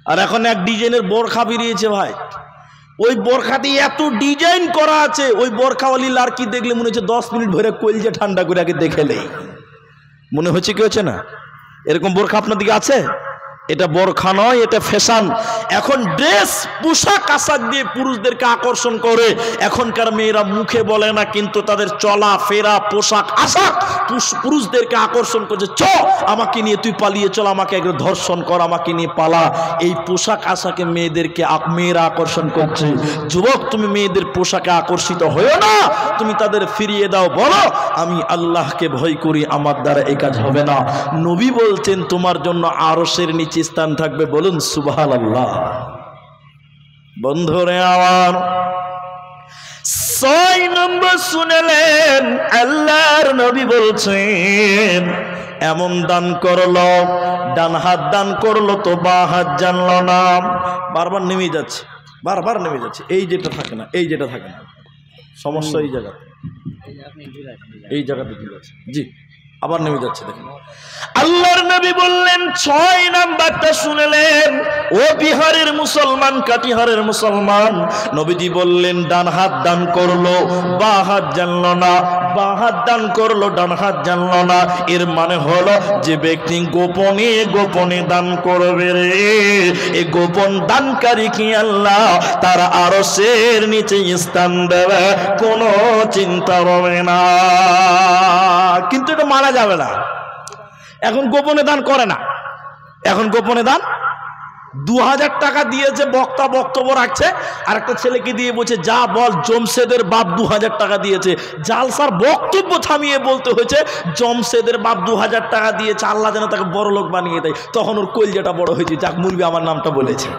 আর এখন এক ডিজাইনের বোরখা বেরিয়েছে ভাই, ওই বোরখাতে এত ডিজাইন করা আছে, ওই বোরখাওয়ালি লাড়কি দেখলে মনে হচ্ছে 10 মিনিট ধরে কলজা ঠান্ডা করে আগে দেখে নেই, মনে হচ্ছে কি হচ্ছে না? এরকম বোরখা আপনার দিকে আছে? এটা বোরখা নয়, এটা ফ্যাশন। এখন ড্রেস পোশাক আশাক দিয়ে পুরুষদেরকে আকর্ষণ করে। এখনকার মেয়েরা মুখে বলে না, কিন্তু তাদের চলা ফেরা পোশাক আশাক পুরুষদেরকে আকর্ষণ করছে। চ আমাকে নিয়ে তুই পালিয়ে চল, আমাকে একটু ধর্ষণ কর, আমাকে নিয়ে পালা। এই পোশাক আশাকে মেয়েরা আকর্ষণ করছে। যুবক, তুমি মেয়েদের পোশাকে আকর্ষিত হয়েও না, তুমি তাদের ফিরিয়ে দাও, বলো আমি আল্লাহকে ভয় করি, আমার দ্বারা এই কাজ হবে না। নবী বলছেন তোমার জন্য আরশের নিচে স্থান থাকবে, বলুন সুবহানাল্লাহ। বন্ধুরে আমার 6 নম্বর শুনেলেন, আল্লাহর নবী বলছেন এমন দান করলো, ডান হাত দান করলো তো বাঁ হাত জানলো না। বারবার নেমে যাচ্ছে, বারবার নেমে যাচ্ছে। এই যেটা থাকে না, এই যেটা থাকে না, সমস্যা এই জায়গাতে, এই জায়গাতে ঠিক আছে জি। আবার নেমে যাচ্ছে দেখেন। আল্লাহর নবী বললেন 6 নাম্বারটা শুনলেন ও বিহারের মুসলমান, কাটিহারের মুসলমান। নবীজি বললেন ডান হাত দান করলো, বাঁ হাত জানলো না, বাঁ হাত দান করলো, ডান হাত জানলো না। এর মানে হলো যে ব্যক্তি গোপনে গোপনে দান করবে রে, এই গোপন দানকারী কি আল্লাহ তার আরশের নিচে স্থান দেবে, কোনো চিন্তা হবে না। কিন্তু এটা মানা যাবে না। এখন গোপনে দান করে না, এখন গোপনে দান 2000 টাকা দিয়েছে, বক্তা বক্তব্য রাখছে, আর একটা ছেলেকে দিয়ে বলছে যা বল জমশেদের বাপ 2000 টাকা দিয়েছে। জালসার বক্তব্য থামিয়ে বলতে হয়েছে জমশেদের বাপ 2000 টাকা দিয়েছে, আল্লাহ যেন তাকে বড় লোক বানিয়ে দেয়। তখন ওর কলজাটা বড় হয়েছে, যাক মুরবি আমার নামটা বলেছে।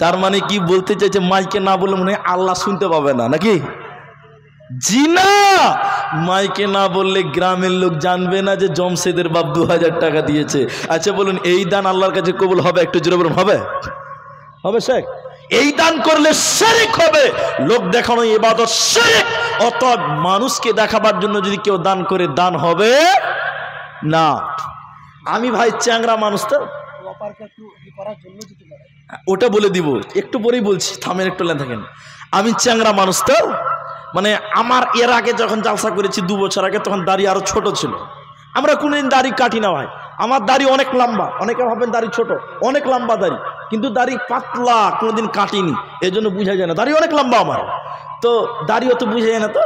তার মানে কি বলতে চাইছে, মাইকে না বলে মনে হয় আল্লাহ শুনতে পাবে না নাকি? জি না, মাইকে না বললে গ্রামের লোক জানবে না যে জমশেদের বাপ 2000 টাকা দিয়েছে। আচ্ছা বলুন, এই দান আল্লাহর কাছে কবুল হবে? একটু জোরে বলুন, হবে? হবে শেখ? এই দান করলে শিরক হবে, লোক দেখানো ইবাদত শিরক। অতএব মানুষকে দেখাবার জন্য যদি কেউ দান করে, দান হবে না। আমি ভাই চ্যাংরা মানুষ, তো ওটা বলে দিব একটু পরেই বলছি, থামেন একটু লেন থাকেন। আমি চ্যাংরা মানুষ, তো মানে আমার এর আগে যখন জালসা করেছি 2 বছর আগে, তখন দাড়ি আরো ছোট ছিল। আমরা কোনোদিন দাড়ি কাটি না ভাই, আমার দাড়ি অনেক লম্বা। অনেকে ভাবেন দাড়ি ছোট, অনেক লম্বা দাড়ি, কিন্তু দাড়ি পাতলা, কোনোদিন কাটিনি, এই জন্য বোঝা যায় না। দাড়ি অনেক লম্বা আমার, তো দাড়ি অত বোঝা যায় না। তো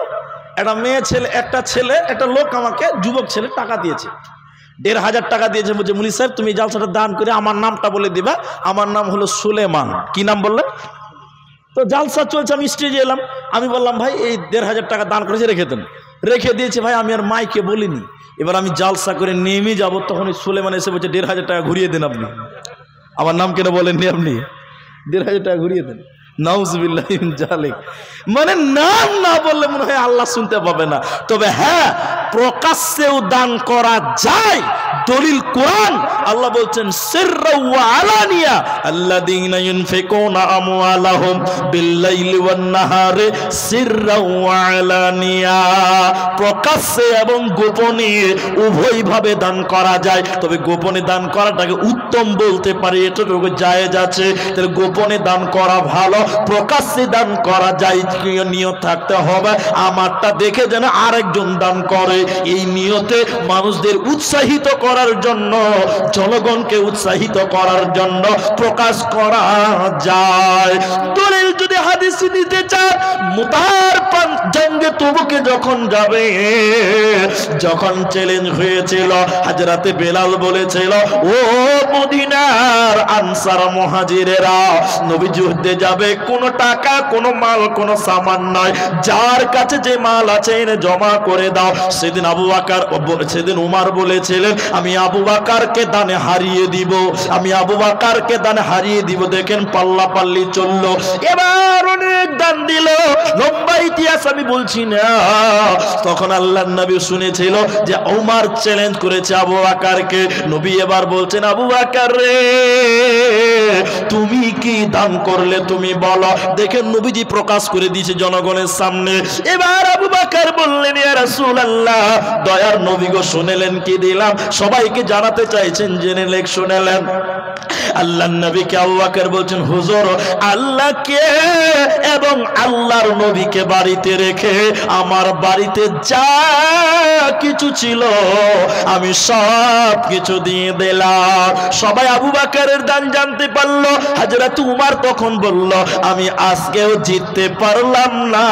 একটা মেয়ে ছেলে, একটা লোক আমাকে, যুবক ছেলে টাকা দিয়েছে, 1500 টাকা দিয়েছে। বলছে মুলি সাহেব তুমি জালসাটা দান করে আমার নামটা বলে দিবা, আমার নাম হলো সুলেমান। কি নাম বললেন? তো জালসা চলছে, আমি স্টেজে এলাম, আমি বললাম ভাই এই 1500 টাকা দান করেছে, রেখে দেন। রেখে দিয়েছে ভাই, আমি আর মাইকে বলিনি। এবার আমি জালসা করে নেমে যাব, তখন ওই সুলেমান এসে বলছে 1500 টাকা ঘুরিয়ে দেন আপনি। আমার নাম কেন বলেননি আপনি? 1500 টাকা ঘুরিয়ে দেন। নাউজুবিল্লাহ মিন যালিক। মানে নাম না বললে মনে হয় আল্লাহ শুনতে পাবে না। তবে হ্যাঁ, প্রকাশ্যেও দান করা যায়। দলিল কোরআন, আল্লাহ বলছেন সিররা ওয়া আলানিয়া আল্লাযীনা ইউনফিকুনা আমওয়ালাহুম বিল-লাইলি ওয়ান-নাহারি সিররা ওয়া আলানিয়া। প্রকাশ্যে এবং গোপনে উভয়ভাবে দান করা যায়, তবে গোপনে দান করাটাকে উত্তম বলতে পারি, এতটুকু জায়েজ আছে। তাহলে গোপনে দান করা ভালো, প্রকাশ্যে দান করা যায়। নিয়ত থাকতে হবে আমারটা দেখে যেন আরেকজন দান করে, এই নিয়তে মানুষদের উৎসাহিত করার জন্য, জনগণকে উৎসাহিত করার জন্য প্রকাশ করা যায়। দলিল যদি হাদিস দিতে চান, মুতার জঙ্গে তবুকে যখন যাবে, যখন চ্যালেঞ্জ হয়েছিল, হযরতে বেলাল বলেছিল ও মদিনার আনসার মুহাজিরেরা, নবী যুদ্ধে যাবে, কোনো টাকা, কোনো মাল, কোনো সামান নয়, যার কাছে যে মাল আছে এনে জমা করে দাও। সেদিন সেদিন উমার বলেছিলেন আমি আবু বকরকে দানে হারিয়ে দিব, আমি আবু বকরকে দানে হারিয়ে দিব। দেখেন পাল্লা পাল্লি চললো, এবার অনেক দান দিল, লম্বা ইতিহাস আমি বলছি না। তখন আল্লাহর নবী শুনেছিল যে উমার চ্যালেঞ্জ করেছে আবু বকরকে। নবী এবার বলছেন আবু বকর রে, তুমি কি দান করলে তুমি বলো। দেখেন নবীজি প্রকাশ করে দিয়েছে জনগণের সামনে। এবার আবু বকর বললেন ইয়া রাসূলুল্লাহ, দয়ার নবী গো শুনেলেন কি দিলাম, সবাইকে জানাতে চাইছেন, জেনে লেখ শুনেলেন। আল্লাহর নবীকে আবু বকর বলছেন হুজুর, আল্লাহকে এবং আল্লাহর নবীকে বাড়িতে রেখে আমার বাড়িতে যা কিছু ছিল আমি সব কিছু দিয়ে দিলাম। সবাই আবু বকরের দান জানতে পারলো। হযরত উমর তখন বলল আমি আজকেও জিততে পারলাম না।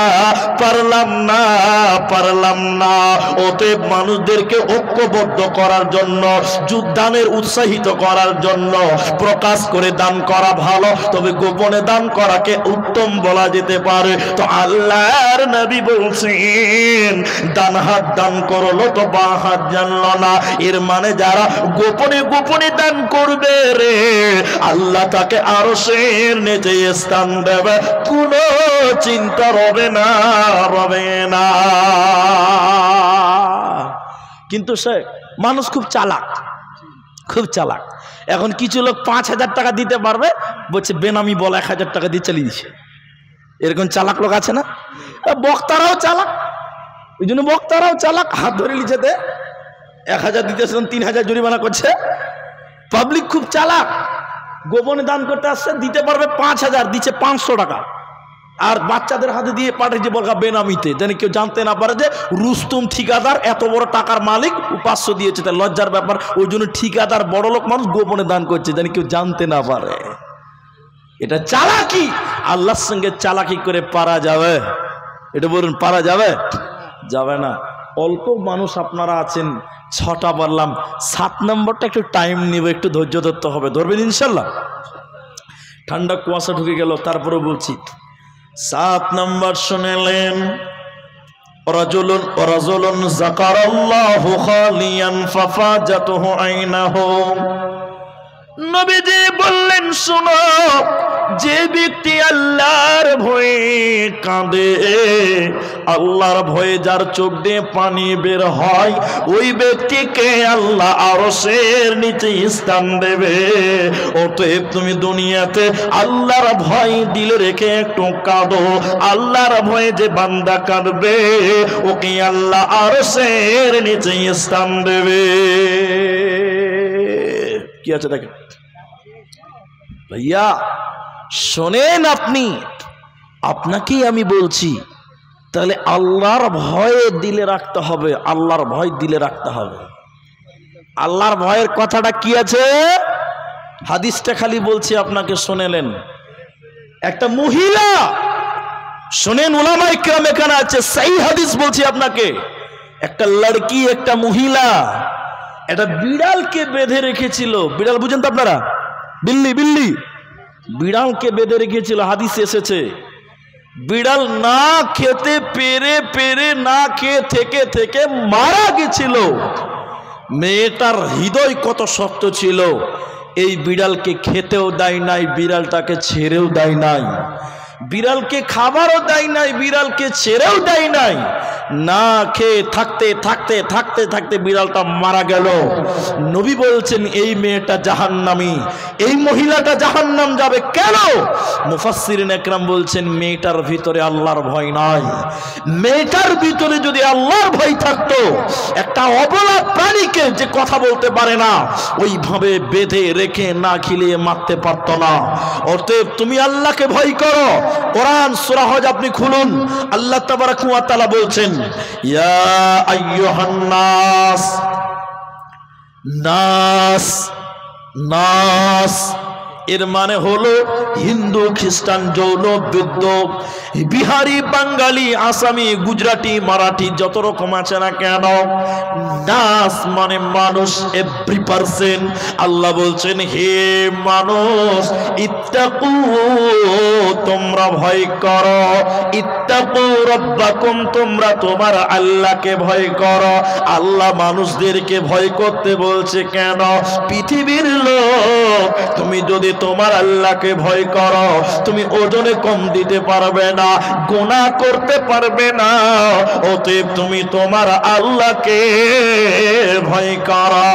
অতএব মানুষদেরকে ঐক্যবদ্ধ করার জন্য, যুদ্ধদানের উৎসাহিত করার জন্য প্রকাশ করে দান করা ভালো, তবে গোপনে দান করাকে উত্তম বলা যেতে পারে। তো আল্লাহর নবী বলছেন ডান হাত দান করলো তো বাঁ হাত জানলো না। এর মানে যারা গোপনে গোপনে দান করবে রে, আল্লাহ তাকে আরশের নিচে স্থান দেবে, কোনো চিন্তা রবে না। কিন্তু সে মানুষ খুব চালাক। এখন কিছু লোক 5000 টাকা দিতে পারবে, বলছে বেনামি বল 1000 টাকা দিয়ে চালিয়ে দিচ্ছে। এরকম চালাক লোক আছে না? বক্তারাও চালাক, ওই জন্য বক্তারাও চালাক, হাত ধরে লিচেতে 1000 দিতেছেন 3000 জরিমানা করছে। পাবলিক খুব চালাক, গোপনে দান করতে আসছে, দিতে পারবে 5000, দিচ্ছে 500 টাকা, আর বাচ্চাদের হাতে দিয়ে পাঠিয়েছে বলকা বেনামিতে, যেন কেউ জানতে না পারে যে রুস্তুম ঠিকাদার এত বড় টাকার মালিক, 500 দিয়েছে, তার লজ্জার ব্যাপার। ওই জন্য ঠিকাদার বড় লোক মানুষ গোপনে দান করছে যেন কেউ জানতে না পারে। এটা চালাকি। আল্লাহর সঙ্গে চালাকি করে পারা যাবে? এটা বলুন, পারা যাবে? যাবে না। অল্প মানুষ আপনারা আছেন, 6টা বললাম, 7 নম্বরটা একটু টাইম নেবে, একটু ধৈর্য ধরতে হবে। ধরবেন ইনশাল্লাহ? ঠান্ডা কুয়াশা ঢুকে গেল, তারপরে বলছি। 7 নম্বর শুনেলেন, রাজুলুন যাকারাল্লাহু খালিয়ান ফাফাজাতুহু আইনাহু। নবীজি বললেন, শোনো, যে ব্যক্তি আল্লাহর ভয়ে কাঁদে, আল্লাহর ভয়ে যার চোখ দিয়ে পানি বের হয়, ওই ব্যক্তিকে আল্লাহ আরশের নিচে স্থান দেবে। অতএব তুমি দুনিয়াতে আল্লাহর ভয় দিলে রেখে একটু কাঁদো। আল্লাহর ভয়ে যে বান্দা কাঁদবে, ওকে আল্লাহ আরশের নিচে স্থান দেবে। কি আছে দেখেন ভাইয়া, শোনেন, আপনাকেই আমি বলছি, তাহলে আল্লাহর ভয়ে দিলে রাখতে হবে, আল্লাহর ভয় দিলে রাখতে হবে। আল্লাহর ভয়ের কথাটা কি আছে, হাদিসটা খালি বলছি আপনাকে, শুনেলেন। একটা মহিলা, শোনেন, উলামায়ে কিরাম এখানে আছে, সেই হাদিস বলছি আপনাকে। একটা লড়কি, একটা মহিলা একটা বিড়ালকে বেঁধে রেখেছিল। বিড়াল বুঝেন তো আপনারা? বিল্লি বিড়ালকে বেঁধে রেখেছিল, হাদিসে এসেছে। বিড়াল না খেতে পেরে না খেয়ে থেকে মারা গেছিল। মেয়েটার হৃদয় কত শক্ত ছিল, এই বিড়ালকে খেতেও দেয় নাই, বিড়ালটাকে ছেড়েও দেয় নাই, বিড়ালকে খাবারও দেয় নাই, বিড়ালকে ছেড়েও দেয় নাই। না খেয়ে থাকতে বিড়ালটা মারা গেল। নবী বলছেন, এই মেয়েটা জাহান্নামী, এই মহিলাটা জাহান্নাম যাবে। কেন? মুফাসসিরিন একরাম বলছেন, মেয়েটার ভিতরে আল্লাহর ভয় নাই। মেয়েটার ভিতরে যদি আল্লাহর ভয় থাকতো, একটা অবলা প্রাণীকে যে কথা বলতে পারে না, ওইভাবে বেঁধে রেখে না খিলিয়ে মারতে পারতো না। অতএব তুমি আল্লাহকে ভয় করো। কোরআন সূরা হজ আপনি খুলুন, আল্লাহ তাবারাক ওয়া তাআলা বলছেন, ইয়া আইয়ুহান নাস, এর মানে হলো হিন্দু, খ্রিস্টান, জৈন, বৌদ্ধ, বিহারি, বাঙালি, আসামি, গুজরাটি, মারাঠি, যত রকম আছে না কেন, নাস মানে মানুষ, এভরি পারসন। আল্লাহ বলছেন, হে মানুষ, ইত্তাকু, তোমরা ভয় করো, ইত্তাকু রাব্বাকুম, তোমরা তোমার আল্লাহকে ভয় করো। আল্লাহ মানুষদেরকে ভয় করতে বলছে কেন? পৃথিবীর লোক, তুমি যদি তোমার আল্লাহকে ভয় করো, তুমি ওজনে কম দিতে পারবে না, গুনাহ করতে পারবে না। অতএব তুমি তোমার আল্লাহকে ভয় করো।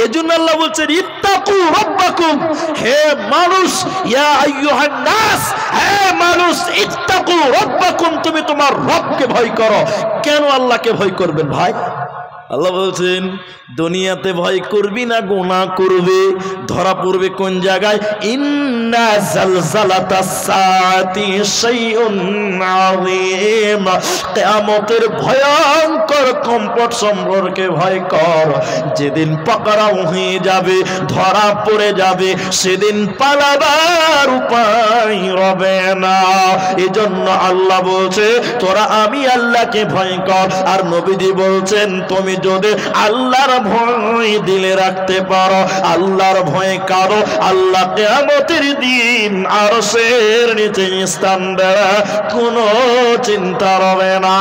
এজন্য আল্লাহ বলছেন, ইত্তাকু রাব্বাকুম, হে মানুষ, ইয়া আইয়ুহান নাস, হে মানুষ, ইত্তাকু রাব্বাকুম, তুমি তোমার রবকে ভয় করো। কেন আল্লাহকে ভয় করবেন ভাই? আল্লাহ বলছেন, দুনিয়াতে ভয় করবি না, গুনাহ করবে, ধরা পড়বে কোন জায়গায়? ইন্না জালজালাতাস সাআতি শাইউন আযীম, কিয়ামতের ভয়ঙ্কর কম্পন সম্পর্কে ভয় কর। যেদিন পাকড়াও হয়ে যাবে, ধরা পড়ে যাবে, সেদিন পালাবার উপায় হবে না। এজন্য আল্লাহ বলছে, তোরা আমি আল্লাহকে ভয় কর। আর নবীজি বলছেন, তুমি যদি আল্লাহর ভয় দিলে রাখতে পারো, আল্লাহর ভয় কারো, আল্লাহ কিয়ামতের দিন আরশের নিচে স্থান দেবে, কোনো চিন্তা হবে না।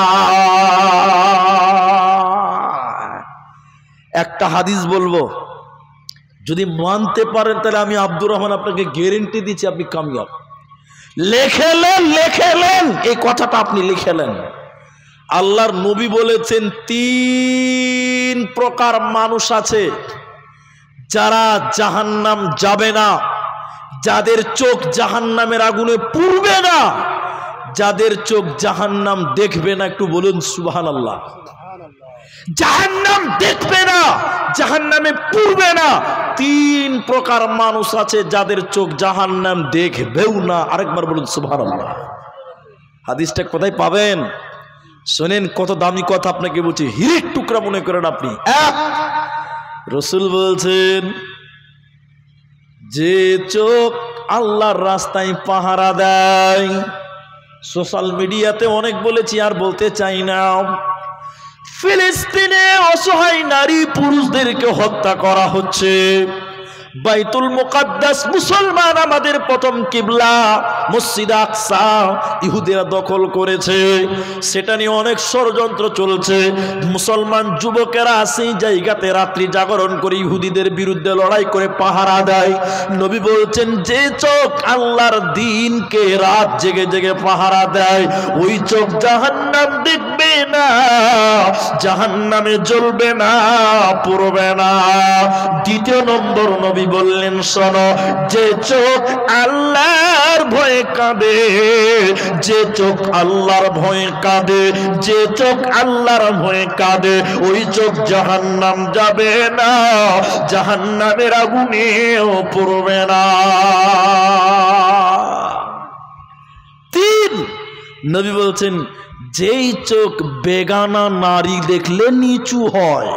একটা হাদিস বলবো, যদি মানতে পারেন তাহলে আমি আব্দুর রহমান আপনাকে গ্যারেন্টি দিচ্ছি আপনি কামিয়াব। লেখেলেন এই কথাটা, আপনি লিখেলেন। আল্লাহর নবী বলেছেন, 3 প্রকার মানুষ আছে যারা জাহান্নাম যাবে না, যাদের চোখ জাহান্নামের আগুনে পুড়বে না, যাদের চোখ জাহান্নাম দেখবে না। একটু বলুন সুবহানাল্লাহ। জাহান্নাম দেখবে না, জাহান্নামে পড়বে না। 3 প্রকার মানুষ আছে যাদের চোখ জাহান্নাম দেখবেও না। আরেকবার বলুন সুবহানাল্লাহ। হাদিসটা কোথায় পাবেন শোনেন, কত দামি কথা আপনাকে বলছি, হীরের টুকরা মনে করেন আপনি। রাসূল বলছেন যে চোখ আল্লাহর রাস্তায় পাহারা দেয়, সোশ্যাল মিডিয়াতে অনেক বলেছি আর বলতে চাই না, ফিলিস্তিনে অসহায় নারী পুরুষদেরকে হত্যা করা হচ্ছে। বাইতুল মুকাদ্দাস মুসলমান আমাদের প্রথম কিবলা মসজিদ আকসা ইহুদিরা দখল করেছে, সেটা নিয়ে অনেক ষড়যন্ত্র চলছে। মুসলমান যুবকেরা সেই জায়গাতে রাত্রি জাগরণ করে ইহুদিদের বিরুদ্ধে লড়াই করে পাহারা দেয়। নবী বলছেন যে চোখ আল্লাহর দ্বীনকে রাত জেগে জেগে পাহারা দেয়, ওই চোখ জাহান্নাম দেখবে না, জাহান্নামে জ্বলবে না, পুড়বে না। দ্বিতীয় নম্বর নবী বললেন শোনো, যে চোখ আল্লাহর ভয়ে কাঁদে, যে চোখ আল্লাহর ভয়ে কাঁদে, যে চোখ আল্লাহর ভয়ে কাঁদে, ওই চোখ জাহান্নাম যাবে না, জাহান্নামের আগুনেও পড়বে না। 3 নবী বলছেন যেই চোখ বেগানা নারী দেখলে নিচু হয়।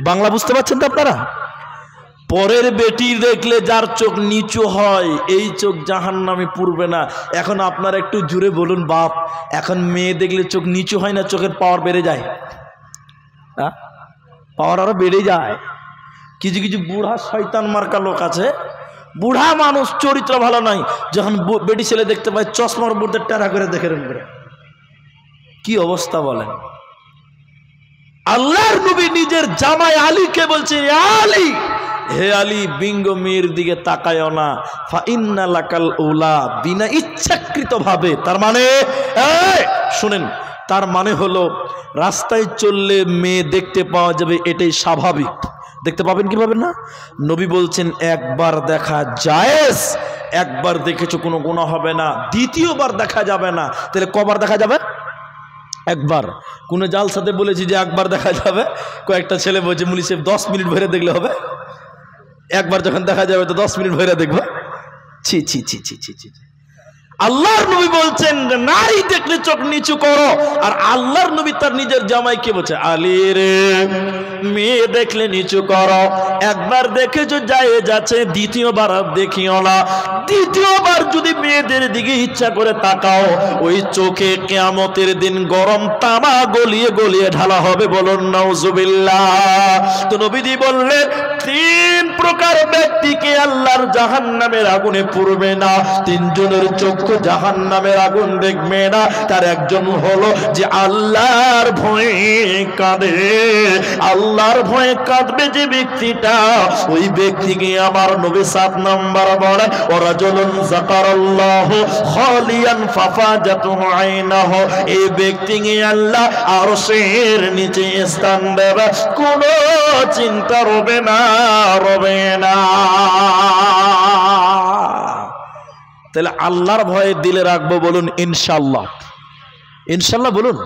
বাংলা বুঝতে পারছেন তো আপনারা? পরের বেটি দেখলে যার চোখ নিচু হয়, এই চোখ জাহান্নামে পড়বে না। এখন আপনারা একটু জুড়ে বলুন বাপ, এখন মেয়ে দেখলে চোখ নিচু হয় না, চোখের পাওয়ার বেড়ে যায়? পাওয়ার আরো বেড়ে যায়। কিছু কিছু বুড়া শয়তান মার্কা লোক আছে, বুড়া মানুষ, চরিত্র ভালো নাই, যখন বেটি ছেলে দেখতে পায় চশমার মধ্যে টেরা করে দেখে করে। কি অবস্থা বলেন? আল্লাহর নবী নিজের জামাই আলীকে বলছে, আলী, হে আলী, বিঙ্গ মেয়ের দিকে তাকায়ও না, ফা ইন্না লাকাল উলা, বিনা ইচ্ছাকৃত ভাবে। তার মানে শুনেন, তার মানে হলো রাস্তায় চললে মেয়ে দেখতে পাওয়া যাবে, এটাই স্বাভাবিক। দেখতে পাবেন কি পাবেন না? নবী বলছেন একবার দেখা জায়েজ, একবার দেখেছো কোনো গুনাহ হবে না, দ্বিতীয়বার দেখা যাবে না। তাহলে কবার দেখা যাবে? একবার। কোন জালসাতে বলেছি যে একবার দেখা যাবে, কয়েকটা ছেলে বলছে মুলি সাহেব 10 মিনিট ভরে দেখলে হবে। একবার যখন দেখা যাবে তো 10 মিনিট ভরে দেখবো। ছি ছি ছি ছি ছি ছি। আল্লাহর নবী বলছেন নারী দেখলে চোখ নিচু করো, আর আল্লাহর নবী তার নিজের জামাইকে বলছে, আলী রে, মেয়ে দেখলে নিচু করো, একবার দেখেছো জায়েজ আছে, দ্বিতীয়বার আর দেখিও না। দ্বিতীয়বার যদি মেয়েদের দিকে ইচ্ছা করে তাকাও, ওই চোখে কিয়ামতের দিন গরম তামা গলিয়ে গলিয়ে ঢালা হবে। বলুন নাউজুবিল্লাহ। তো নবীজি বললেন 3 প্রকার ব্যক্তিকে আল্লাহর জাহান্নামের আগুনে পুড়বে না, 3 জনের চক্ষু জাহান্নামের আগুন দেখবে না। তার একজন হলো যে আল্লাহর ভয়ে কাঁদে। আল্লাহর ভয়ে কাঁদবে যে ব্যক্তিটা, ওই ব্যক্তিকে আমার নবী 7 নাম্বার বলেন, ওয়ারাজুলুন যাকারাল্লাহু খালিয়ান ফাফাজাতুহু আইনাহু, এই ব্যক্তিকে আল্লাহ আরশের নিচে স্থান দেবে, কোনো চিন্তা রবে না, রবে না। তাহলে আল্লাহর ভয়ে দিলে রাখবো, বলুন ইনশাআল্লাহ। ইনশাআল্লাহ বলুন।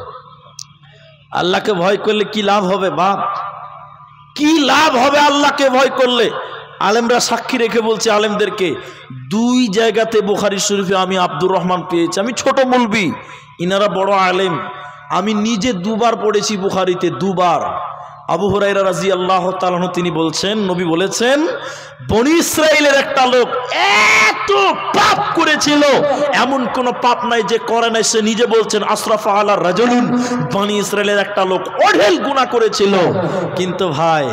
আল্লাহকে ভয় করলে কি লাভ হবে বাপ? কি লাভ হবে আল্লাহকে ভয় করলে? আলেমরা সাক্ষী রেখে বলছে আলেমদেরকে, 2 জায়গাতে বুখারী শরীফে আমি আব্দুর রহমান পেয়েছি। আমি ছোট মৌলবি, ইনারা বড় আলেম। আমি নিজে 2 বার পড়েছি বুখারীতে, 2 বার। আবু হুরায়রা রাদিয়াল্লাহু তাআলা তিনি বলছেন, নবী বলেছেন, বনি ইসরাইলের একটা লোক এত পাপ করেছিল, এমন কোন পাপ নাই যে করে নাই। সে নিজে বলছেন, আসরাফা আলা রাজুলুন, বনি ইসরাইলের একটা লোক অঢেল গুনাহ করেছিল, কিন্তু ভাই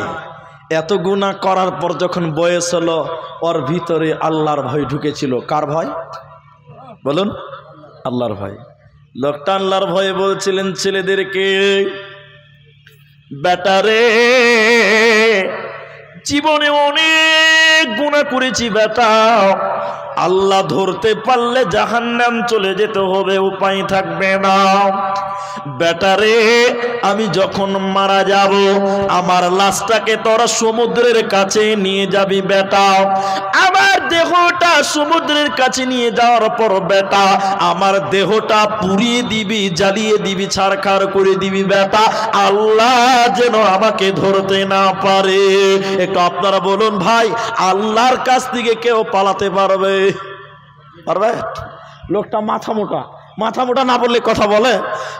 এত গুনাহ করার পর যখন বয়স হলো, ওর ভিতরে আল্লাহর ভয় ঢুকেছিল। কার ভয় বলুন? আল্লাহর ভয়। লোকটা আল্লাহর ভয়ে বলছিলেন ছেলেদেরকে, বেটারে, জীবনে অনেক গুনাহ করেছি বেটা, আল্লাহ ধরতে পারলে জাহান্নাম চলে যেতে হবে, উপায় থাকবে না। বেটারে আমি যখন মারা যাব আমার লাশটাকে তোরা সমুদ্রের কাছে নিয়ে যাবি বেটা। আমার দেহটা সমুদ্রের কাছে নিয়ে যাওয়ার পর বেটা আমার দেহটা পুড়িয়ে দিবি, জ্বালিয়ে দিবি, ছারখার করে দিবি বেটা, আল্লাহ যেন আমাকে ধরতে না পারে। একটু আপনারা বলুন ভাই, আল্লাহর কাছ থেকে কেউ পালাতে পারবে? পারবে? লোকটা মাথা মোটা না বললে কথা বলে,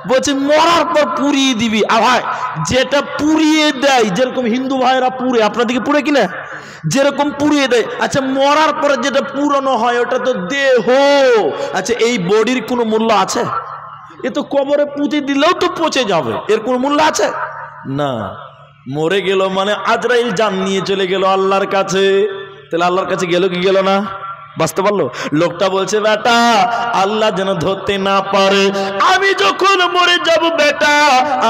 বলছে মরার পর পুড়িয়ে দিবি। আর ভাই যেটা পুড়িয়ে দেয়, যেরকম হিন্দু ভাইরা পুড়ে, আপনাদেরকে পুড়ে কিনা যেরকম পুড়িয়ে দেয়, আচ্ছা মরার পরে যেটা পুরানো হয় ওটা তো দেহ। আচ্ছা এই বডির কোনো মূল্য আছে? এ তো কবরে পুঁতে দিলেও তো পচে যাবে, এর কোনো মূল্য আছে না। মরে গেল মানে আজরাইল জান নিয়ে চলে গেল আল্লাহর কাছে। তাহলে আল্লাহর কাছে গেল কি গেল না? বাঁচতে পারলো? লোকটা বলছে বেটা আল্লাহ যেন ধরতে না পারে। আমি যখন মরে যাব বেটা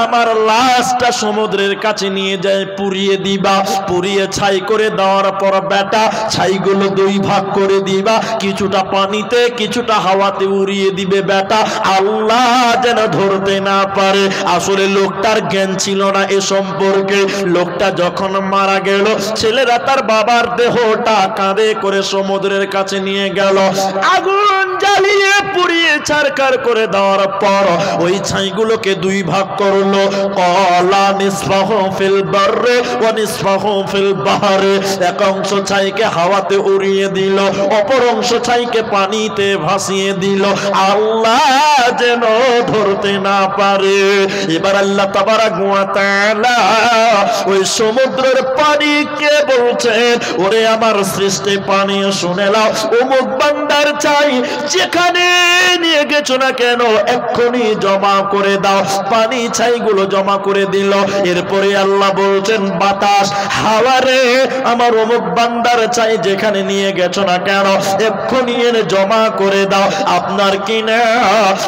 আমার লাশটা সমুদ্রের কাছে নিয়ে যায় পুড়িয়ে দিবা, পুড়িয়ে ছাই করে দেওয়ার পর বেটা ছাইগুলো দুই ভাগ করে দিবা, কিছুটা পানিতে কিছুটা হাওয়াতে উড়িয়ে দিবে বেটা, আল্লাহ যেন ধরতে না পারে। আসলে লোকটার জ্ঞান ছিল না এ সম্পর্কে। লোকটা যখন মারা গেল ছেলেরা তার বাবার দেহটা কাঁধে করে সমুদ্রের কাছে নিয়ে গেল, আগুন জ্বালিয়ে পুড়িয়ে ছারখার করে দেওয়ার পর ওই ছাইগুলোকে দুই ভাগ করলো। কলা নিসফাহু ফিল বাররে ওয়া নিসফাহু ফিল বাহরে, এক অংশ ছাইকে হাওয়াতে উড়িয়ে দিল, অপর অংশ ছাইকে পানিতে ভাসিয়ে দিল, আল্লাহ যেন ধরতে না পারে। এবার আল্লাহ তাবারাক ওয়া তাআলা ওই সমুদ্রের পানিকে বলছেন, ওরে আমার সৃষ্টি পানি শুনে নাও, অমুক বান্দার চাই যেখানে নিয়ে গেছো না কেন এক্ষুনি জমা করে দাও। পানি ছাইগুলো জমা করে দিল। এরপরে আল্লাহ বলছেন বাতাস, হাওয়ারে আমার অমুক বান্দার চাই যেখানে নিয়ে গেছো না কেন এক্ষুনি এনে জমা করে দাও। আপনার কিনা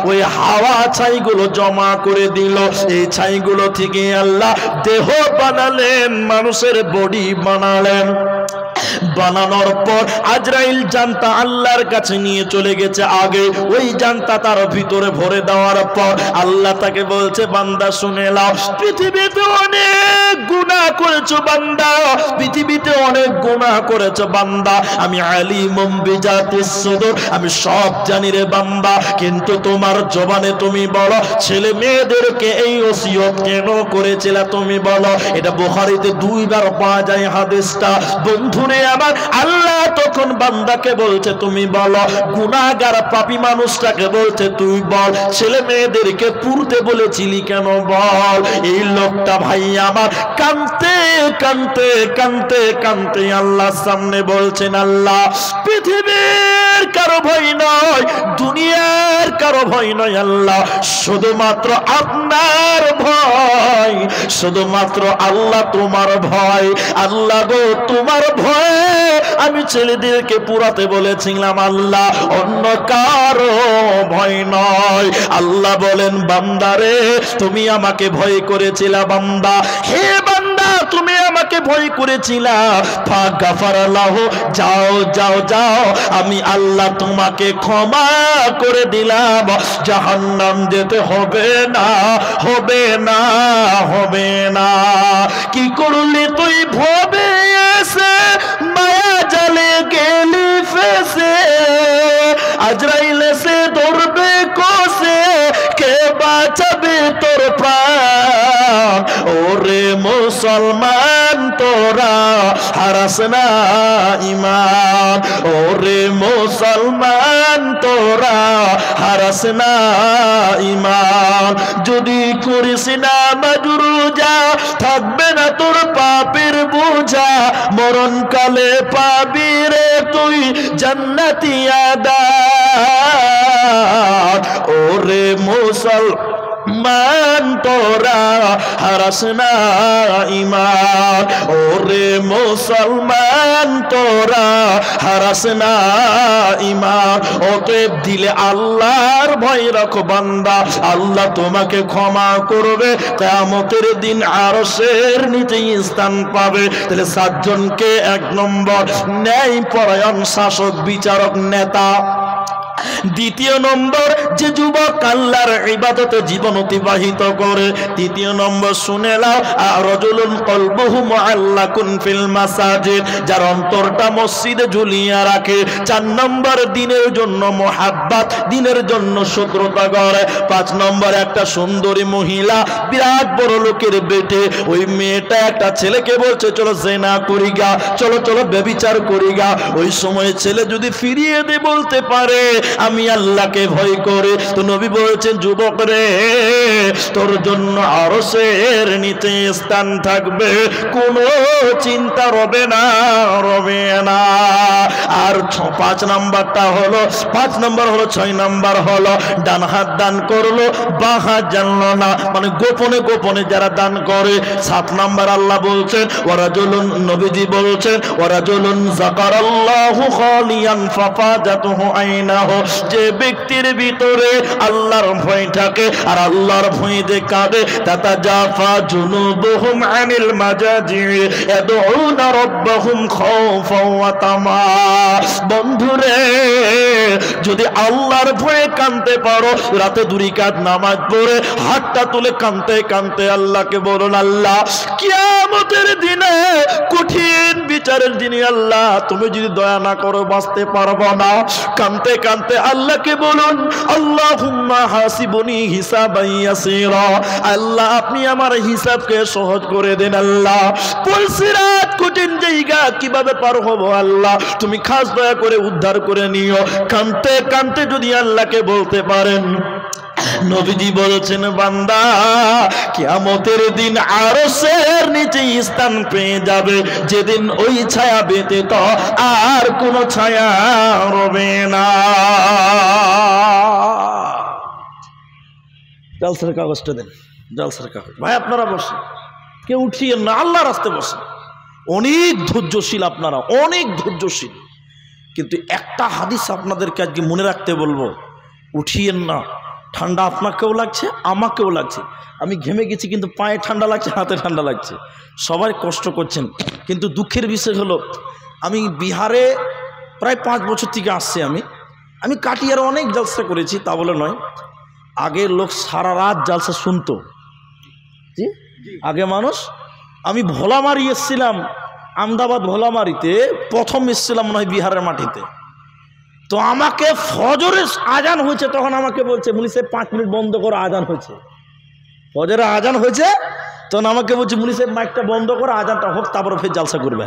ওই হাওয়া ছাইগুলো জমা করে দিল। এই ছাইগুলো থেকে আল্লাহ দেহ বানালেন, মানুষের বডি বানালেন। বানানোর পর আজরাইল জানতা আল্লাহর কাছে নিয়ে চলে গেছে আগে। ওই জানতা তার ভিতরে ভরে দেওয়ার পর আল্লাহ তাকে বলছে বান্দা শুনে নাও, পৃথিবীতে অনেক গুনাহ করেছো বান্দা, পৃথিবীতে অনেক গুনাহ করেছো বান্দা, আমি আলিমুম বিজাতিস সুদূর, আমি সব জানি রে বান্দা, কিন্তু তোমার জবানে তুমি বলো ছেলে মেয়েদেরকে এই ওসিয়ত কেন করেছিলে তুমি বলো। এটা বুখারীতে 2 বার পাওয়া যায় হাদিসটা। বন্ধুরে আমার আল্লাহ তখন বান্দাকে বলছে তুমি বলো, গুনাহগার পাপী মানুষটাকে বলছে তুই বল, ছেলে মেয়েদেরকে পুরতে বলেছিলি কেন বল। এই লোকটা ভাই আমার কাঁদতে কাঁদতে কাঁদতে কাঁদতে আল্লাহর সামনে বলছেন আল্লাহ পৃথিবীর কারো ভয় নয়, দুনিয়ার কারো ভয় নয় আল্লাহ, শুধুমাত্র আপনার ভয়, শুধুমাত্র আল্লাহ তোমার ভয়। আল্লাহ গো তোমার ভয় আমি ছেলেদেরকে পুরাতে বলেছিলাম আল্লাহ, অন্য কারো ভয় নয়। আল্লাহ বলেন বান্দারে তুমি আমাকে ভয় করেছিলা বান্দা, হে বান্দা তুমি আমাকে ভয় করেছিলা, ফাগাফারাল্লাহু, যাও যাও যাও আমি আল্লাহ তোমাকে ক্ষমা করে দিলাম, জাহান্নাম যেতে হবে না, হবে না, হবে না। কি করলি তুই ভবে এসে মায়া জালে গেলি ফেসে, আজরাইল এসে ধরবে কোসে, কে বাঁচাবে তোর প্রাণ। ওরে মুসলমান তোরা হারাস না ঈমান, ওরে মুসলমান তোরা হারাস না ঈমান। যদি করিস না মাজরুজা থাকবে না তোর পাপের বোঝা, মরণকালে পাবি রে তুই জান্নাতি আদাত। ওরে মুসলমান তোরা হারাস না ঈমান, ওরে মুসলমান তোরা হারাস না ঈমান। অতএব দিলে আল্লাহর ভয় রাখো বান্দা, আল্লাহ তোমাকে ক্ষমা করবে, কিয়ামতের দিন আরশের নিচে স্থান পাবে। তাহলে 7 জনকে 1 নম্বর ন্যায় পরায়ণ শাসক বিচারক নেতা দ্বিতীয় নম্বর, যে যুবক আল্লাহর ইবাদতে জীবন অতিবাহিত করে। তৃতীয় নম্বর শুনে নাও, রাজুলুন কলবুহু মুআল্লাকুন ফিল মাসাজিদ, যার অন্তরটা মসজিদে ঝুলিয়ে রাখে। 4 নম্বর, দিনের জন্য মোহাব্বত, দিনের জন্য শত্রুতা করে। 5 নম্বর, একটা সুন্দরী মহিলা, বিরাট বড় লোকের বেটে, ওই মেয়েটা একটা ছেলেকে বলছে চলো জিনা করি গা, চলো চলো ব্যভিচার করি গা। ওই সময় ছেলে যদি ফিরিয়ে দে বলতে পারে আমি আল্লাহকে ভয় করে, তো নবী বলছেন যুবক রে, তোর জন্য আরশের নিচে স্থান থাকবে, কোনো চিন্তা রবে না, রবে না। আর 5 নাম্বারটা হলো, 5 নম্বর হলো, 6 নাম্বার হলো ডান হাত দান করলো, বাঁ হাত জানলো না, মানে গোপনে গোপনে যারা দান করে। 7 নাম্বার আল্লাহ বলছেন ওয়ারাজুলুন, নবীজি বলছেন ওয়ারাজুলুন যাকারাল্লাহু খালিয়ান ফাফাজাতুহু আইনাহু, যে ব্যক্তির ভিতরে আল্লাহর ভয় থাকে আর আল্লাহর ভয় দেখাবে, তাতাজাফা জুনুবুহুম আনিল মাজাজি ইয়াদউনা রাব্বাহুম খাওফাও ওয়া তামা। বন্ধুরে, যদি আল্লাহর ভয়ে কাঁদতে পারো, রাতে 2 রাকাত নামাজ পড়ে হাতটা তুলে কাঁদতে কাঁদতে আল্লাহকে বলুন, আল্লাহ কিয়ামতের দিনে, কঠিন বিচারের দিনে আল্লাহ তুমি যদি দয়া না করো বাঁচতে পারবো না। কাঁদতে কাঁদতে আল্লাহকে বলুন, আল্লাহুম্মা হাসিবুনি হিসাবান ইয়াসীরা, আল্লাহ আপনি আমার হিসাবকে সহজ করে দেন। আল্লাহ পুলসিরাত কঠিন জায়গা, কিভাবে পার হব আল্লাহ তুমি খাস দয়া করে উদ্ধার করে নিও। কাঁদতে কাঁদতে যদি আল্লাহকে বলতে পারেন, নবীজি বলেছেন বান্দা কিয়ামতের দিন আরশের নিচে স্থান পেয়ে যাবে, যেদিন ওই ছায়া ব্যতীত আর কোনো ছায়া রবে না। জালসার কাগজটা দেন, জালসার কাগজ। ভাই আপনারা বসেন, কেউ উঠিয়েন না, আল্লাহ রাস্তায় বসেন। অনেক ধৈর্যশীল আপনারা, অনেক ধৈর্যশীল। কিন্তু একটা হাদিস আপনাদেরকে আজকে মনে রাখতে বলবো, উঠিয়েন না। ঠান্ডা আপনাকেও লাগছে, আমাকেও লাগছে। আমি ঘেমে গেছি, কিন্তু পায়ে ঠান্ডা লাগছে, হাতে ঠান্ডা লাগছে, সবাই কষ্ট করছেন। কিন্তু দুঃখের বিষয় হলো, আমি বিহারে প্রায় 5 বছর থেকে আসছি। আমি কাটিয়ারে অনেক জালসা করেছি, তা বলে নয়। আগে লোক সারা রাত জালসা শুনতো, জি আগে মানুষ। আমি ভোলামারি এসছিলাম, আহমেদাবাদ ভোলামারিতে প্রথম এসছিলাম মনে হয় বিহারের মাটিতে। তো আমাকে ফজরের আজান হয়েছে, তখন আমাকে বলছে মুলি সাহেব 5 মিনিট বন্ধ করো, আজান হয়েছে। ফজরের আজান হয়েছে, তখন আমাকে বলছে মুলি সাহেব মাইকটা বন্ধ করো, আজানটা হোক, তারপরে ফের জালসা করবে।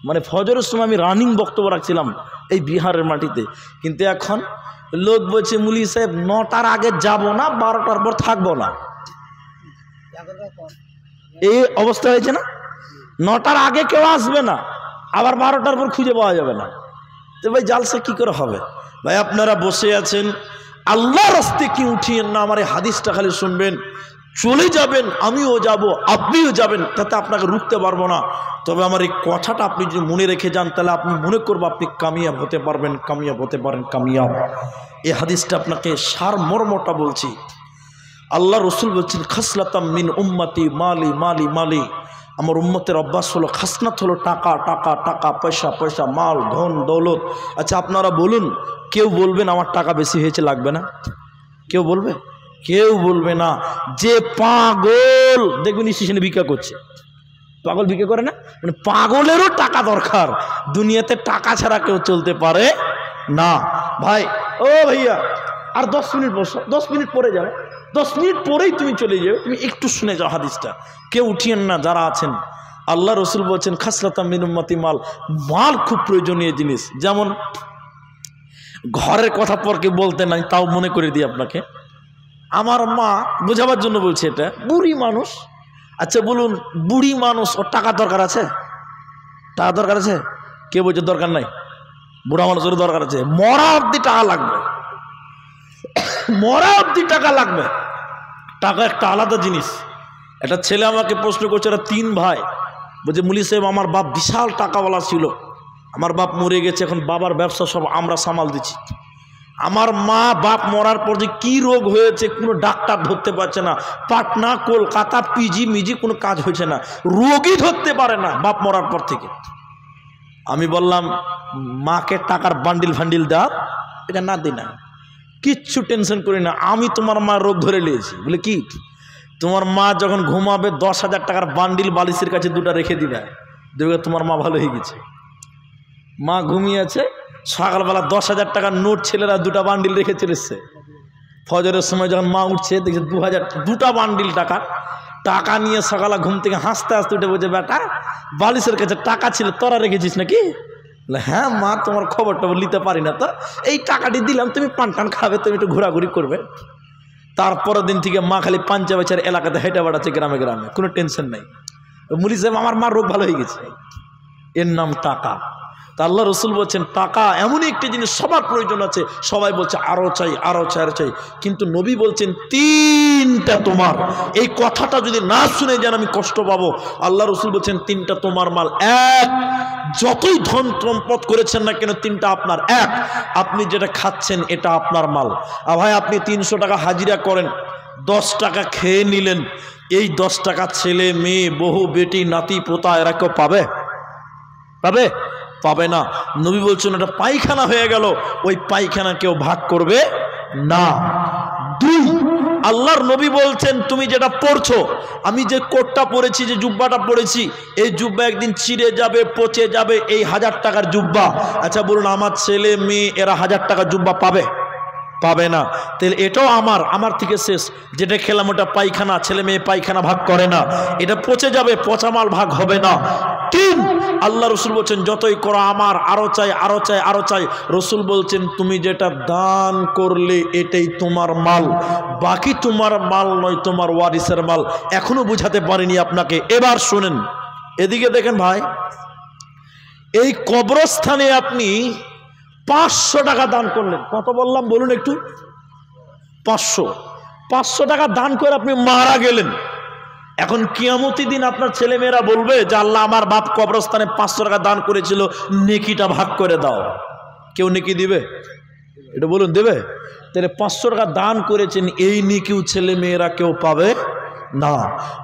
মানে ফজরের সময় আমি রানিং বক্তব্য রাখছিলাম এই বিহারের মাটিতে। কিন্তু এখন লোক বলছে মুলি সাহেব 9টার আগে যাব না, 12টার পর থাকবো না। এই অবস্থা হয়েছে না, 9টার আগে কেউ আসবে না, আবার 12টার পর খুঁজে পাওয়া যাবে না। তো ভাই জালসা কি করে হবে? ভাই আপনারা বসে আছেন, আল্লাহ রাস্তায় কি উঠিয়েন না। আমার এই হাদিসটা খালি শুনবেন, চলে যাবেন, আমিও যাব, আপনিও যাবেন, তাতে আপনাকে রুখতে পারবো না। তবে আমার এই কথাটা আপনি যদি মনে রেখে যান, তাহলে আপনি মনে করবো আপনি কামিয়াব হতে পারবেন, কামিয়াব হতে পারেন, কামিয়াব। এই হাদিসটা আপনাকে সারমর্মটা বলছি। আল্লাহ রসুল বলছেন খাসলাতাম মিন উম্মতি মালি মালি মালি, আমার উম্মতের অভ্যাস হলো, খাসনাত হলো টাকা টাকা টাকা, পয়সা পয়সা, মাল ধন দৌলত। আচ্ছা আপনারা বলুন, কেউ বলবেন আমার টাকা বেশি হয়েছে লাগবে না? কেউ বলবে? কেউ বলবে না। যে পাগল দেখবেন স্টেশনে ভিক্ষা করছে, পাগল ভিক্ষা করে না, মানে পাগলেরও টাকা দরকার। দুনিয়াতে টাকা ছাড়া কেউ চলতে পারে না। ভাই ও ভাইয়া, আর 10 মিনিট বসো, 10 মিনিট পরে যাও, 10 মিনিট পরেই তুমি চলে যাও, তুমি একটু শুনে যাও হাদিসটা। কেউ উঠিয়েন না যারা আছেন। আল্লাহ রসুল বলছেন খাসলাতাম মিন উম্মতি মাল, মাল খুব প্রয়োজনীয় জিনিস। যেমন ঘরের কথা পরকে বলতে নাই, তাও মনে করে দিই আপনাকে। আমার মা, বোঝাবার জন্য বলছি, এটা বুড়ি মানুষ। আচ্ছা বলুন, বুড়ি মানুষ, ওর টাকা দরকার আছে? টাকা দরকার আছে? কে বলছে দরকার নাই? বুড়া মানুষের দরকার আছে। মরা অবধি টাকা লাগবে, মরা অবধি টাকা লাগবে। টাকা একটা আলাদা জিনিস। একটা ছেলে আমাকে প্রশ্ন করছে, এরা 3 ভাই, বলছে মুলি সাহেব আমার বাপ বিশাল টাকাওয়ালা ছিল, আমার বাপ মরে গেছে, এখন বাবার ব্যবসা সব আমরা সামাল দিচ্ছি। আমার মা বাপ মরার পর যে কী রোগ হয়েছে কোনো ডাক্তার ধরতে পারছে না, পাটনা কলকাতা পিজি মিজি কোনো কাজ হয়েছে না, রোগই ধরতে পারে না বাপ মরার পর থেকে। আমি বললাম মাকে টাকার বান্ডিল ফান্ডিল দাও, এটা না দিই না, কিচ্ছু টেনশন করি না, আমি তোমার মার রোগ ধরে নিয়েছি। বলে কি? তোমার মা যখন ঘুমাবে 10,000 টাকার বান্ডিল বালিশের কাছে দুটো রেখে দিবে, দেখবে তোমার মা ভালো হয়ে গেছে। মা ঘুমিয়ে আছে, সকালবেলা 10,000 টাকার নোট ছেলেরা দুটা বান্ডিল রেখে চলেছে। ফজরের সময় যখন মা উঠছে দেখছে 2,000 দুটা বান্ডিল টাকা নিয়ে সকালে ঘুম থেকে হাসতে হাসতে উঠে বলছে, বেটা বালিশের কাছে টাকা ছিল, তোরা রেখেছিস নাকি? হ্যাঁ মা, তোমার খবর টবর নিতে পারি না তো, এই টাকাটি দিলাম, তুমি পান টান খাবে, তুমি একটু ঘোরাঘুরি করবে। তারপরের দিন থেকে মা খালি পাঞ্চা বেচার এলাকাতে হেঁটে বেড়াচ্ছে গ্রামে গ্রামে, কোনো টেনশন নাই। মুলি সাহেব আমার মার রোগ ভালো হয়ে গেছে, এর নাম টাকা। তা আল্লাহ রসুল বলছেন টাকা এমনই একটি জিনিস, সবার প্রয়োজন আছে। সবাই বলছে আরো চাই, আরো চাই, আরো চাই, কিন্তু নবী বলছেন তিনটা তোমার। এই কথাটা যদি না শুনে যান আমি কষ্ট পাবো। আল্লাহ রসুল বলছেন তিনটা তোমার মাল। এক, যতই ধন সম্পদ করেছেন না কেন, তিনটা আপনার। এক, আপনি যেটা খাচ্ছেন এটা আপনার মাল। ভাই আপনি 300 টাকা হাজিরা করেন, 10 টাকা খেয়ে নিলেন, এই 10 টাকা ছেলে মেয়ে বহু বেটি নাতি পোতা এরা কেউ পাবে? পাবে? পাবে না। নবী বলছেন এটা পায়খানা হয়ে গেল, ওই পায়খানা কেউ ভাগ করবে না। দুই, আল্লাহর নবী বলছেন তুমি যেটা পড়ছো, আমি যে কোটটা পরেছি, যে জুব্বাটা পরেছি, এই জুব্বা একদিন চিড়ে যাবে, পচে যাবে, এই 1000 টাকার জুব্বা। আচ্ছা বলুন, আমার ছেলে মেয়ে এরা 1000 টাকার জুব্বা পাবে? পাবে না। তাহলে এটাও আমার থেকে শেষ। যেটা খেলাম ওটা পায়খানা, ছেলে মেয়ে পায়খানা ভাগ করে না, এটা পচে যাবে, পচা মাল ভাগ হবে না। তিন, আল্লাহ রসুল বলছেন যতই করো আমার, আরো চাই, আরো চাই, আরো চাই। রসুল বলছেন তুমি যেটা দান করলে এটাই তোমার মাল, বাকি তোমার মাল নয়, তোমার ওয়ারিসের মাল। এখনো বুঝাতে পারিনি আপনাকে, এবার শুনেন। এদিকে দেখেন ভাই, এই কবরস্থানে আপনি 500 টাকা দান করলেন। কত বললাম বলুন একটু? 500 টাকা দান করে আপনি মারা গেলেন। এখন কিয়ামতি দিন আপনার ছেলে মেয়েরা বলবে যে আল্লাহ আমার বাপ কবরস্থানে 500 টাকা দান করেছিল, নেকিটা ভাগ করে দাও। কেউ নেকি দিবে? এটা বলুন, দেবে? তাহলে 500 টাকা দান করেছেন, এই নেকিও ছেলে মেয়েরা কেউ পাবে না।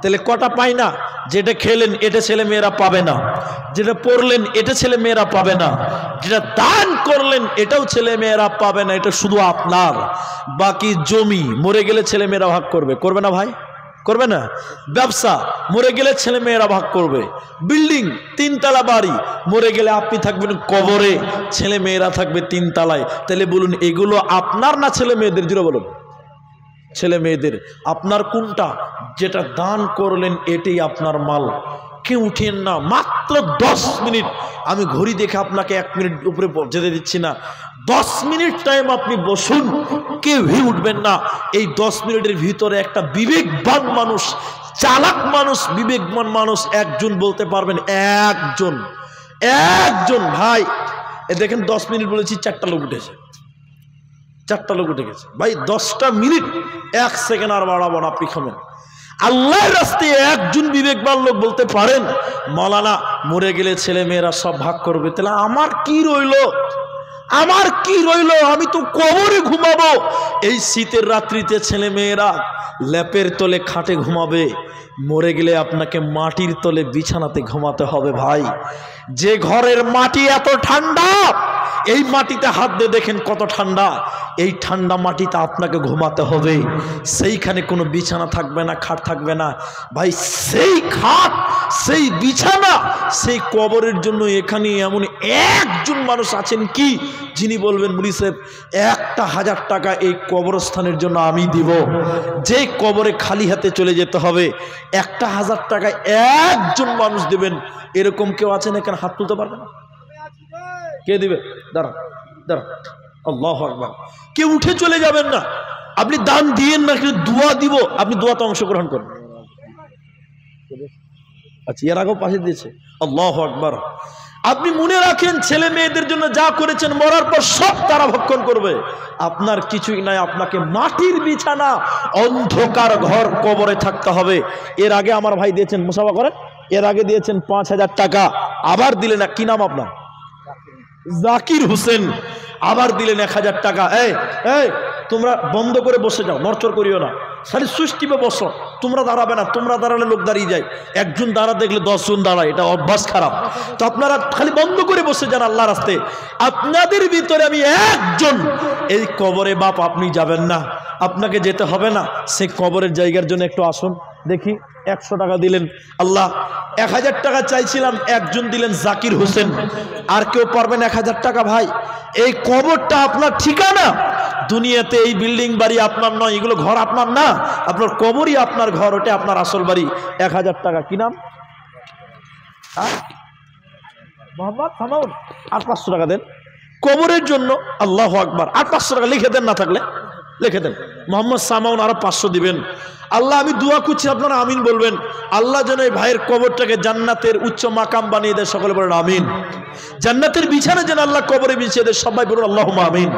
তাহলে কটা পাই না? যেটা খেলেন এটা ছেলে মেয়েরা পাবে না, যেটা পড়লেন এটা ছেলে মেয়েরা পাবে না, যেটা দান করলেন এটাও ছেলে মেয়েরা পাবে না, এটা শুধু আপনার। বাকি জমি মরে গেলে ছেলে মেয়েরা ভাগ করবে, করবে না ভাই? করবে না? ব্যবসা মরে গেলে ছেলে মেয়েরা ভাগ করবে। বিল্ডিং 3 তলা বাড়ি, মরে গেলে আপনি থাকবেন কবরে, ছেলে মেয়েরা থাকবে 3 তলায়। তাহলে বলুন এগুলো আপনার না ছেলে মেয়েদের? জুড়ে বলুন। ছেলে মেয়েদের। আপনার কোনটা? যেটা দান করলেন এটাই আপনার মাল। কেউ উঠেন না, মাত্র 10 মিনিট। আমি ঘড়ি দেখে আপনাকে 1 মিনিট উপরে যেতে দিচ্ছি না, 10 মিনিট টাইম আপনি বসুন, কেউই উঠবেন না। এই 10 মিনিটের ভিতরে একটা বিবেকবান মানুষ, চালাক মানুষ, বিবেকবান মানুষ একজন বলতে পারবেন, একজন ভাই এ দেখেন 10 মিনিট বলেছি, 4টা লোক উঠেছে, 4টা লোক উঠে গেছে। ভাই 10টা মিনিট 1 সেকেন্ড আর বাড়াবো না, আপনি খাবেন। আল্লাহর রাস্তায় একজন বিবেকবান লোক বলতে পারেন মাওলানা মরে গেলে ছেলে মেয়েরা সব ভাগ করবে, তাহলে আমার কি রইলো? আমার কি রইলো? আমি তো কবরে ঘুমাবো। এই শীতের রাত্রিতে ছেলে মেয়েরা ল্যাপের তলে খাটে ঘুমাবে, মরে গেলে আপনাকে মাটির তলে বিছানাতে ঘুমাতে হবে। ভাই যে ঘরের মাটি এত ঠান্ডা, এই মাটিতে হাত দিয়ে দেখেন কত ঠান্ডা, এই ঠান্ডা মাটিতে আপনাকে ঘুমাতে হবে। সেইখানে কোনো বিছানা থাকবে না, খাট থাকবে না। ভাই সেই খাট, সেই বিছানা, সেই কবরের জন্য এখানে এমন একজন মানুষ আছেন কি যিনি বলবেন মুলি সাহেব 1000 টাকা এই কবরস্থানের জন্য আমি দিব। যে কবরে খালি হাতে চলে যেতে হবে, 1000 টাকা একজন মানুষ দেবেন, এরকম কেউ আছেন এখানে? হাত তুলতে পারবে না? কে দিবে? দাঁড়ান দাঁড়ান, আল্লাহু আকবার। কেউ উঠে চলে যাবেন না। আপনি দান দিয়েন না, কিন্তু দোয়া দিব, আপনি দোয়াতে অংশগ্রহণ করবেন। আচ্ছা, এর আগেও পাশে দিয়েছে। আল্লাহু আকবার। আপনি মনে রাখেন ছেলে মেয়েদের জন্য যা করেছেন, মরার পর সব তারা ভক্ষণ করবে। আপনার কিছুই নাই, আপনাকে মাটির বিছানা, অন্ধকার ঘর, কবরে থাকতে হবে। এর আগে আমার ভাই দিয়েছেন, মুসাফা করেন, এর আগে দিয়েছেন 5000 টাকা, আবার দিলেন, কি নাম আপনার? জাকির হোসেন। আবার দিলেন 1000 টাকা। এই তোমরা বন্ধ করে বসে যাও, নড়চড় করিও না। খালি সুইচ টিপে বসো, তোমরা দাঁড়াবে না, তোমরা দাঁড়ালে লোক দাঁড়িয়ে যায়, একজন দাঁড়া দেখলে 10 জন দাঁড়ায়, এটা অভ্যাস খারাপ। তো আপনারা খালি বন্ধ করে বসে যান আল্লাহর রাস্তায়। আপনাদের ভিতরে আমি একজন, এই কবরে বাপ আপনি যাবেন না, আপনাকে যেতে হবে না, সে কবরের জায়গার জন্য একটু আসুন দেখি। 100 টাকা দিলেন, আল্লাহ 1000 টাকা চাইছিলাম, একজন দিলেন জাকির হোসেন, আর কেউ পারবেন 1000 টাকা? ভাই এই কবরটা আপনার ঠিকানা, দুনিয়াতে এই বিল্ডিং বাড়ি আপনার নয়, এগুলো ঘর আপনার না, আপনার কবরই আপনার ঘর, ওটা আপনার আসল বাড়ি। 1000 টাকা। কি নাম? মোহাম্মদ সামাউন। আর 500 টাকা দেন কবরের জন্য। আল্লাহু আকবার। আর 500 টাকা লিখে দেন, না থাকলে লিখে দেন। মোহাম্মদ সামাউন আরো 500 দিবেন। আল্লাহ আমি দোয়া করছি, আপনারা আমিন বলবেন। আল্লাহ যেন এই ভাইয়ের কবরটাকে জান্নাতের উচ্চ মাকাম বানিয়ে দেয়, সকলে বলেন আমিন। জান্নাতের বিছানা যেন আল্লাহ কবরে বিছিয়ে দেয়, সবাই বলুন আল্লাহুম্মা আমিন।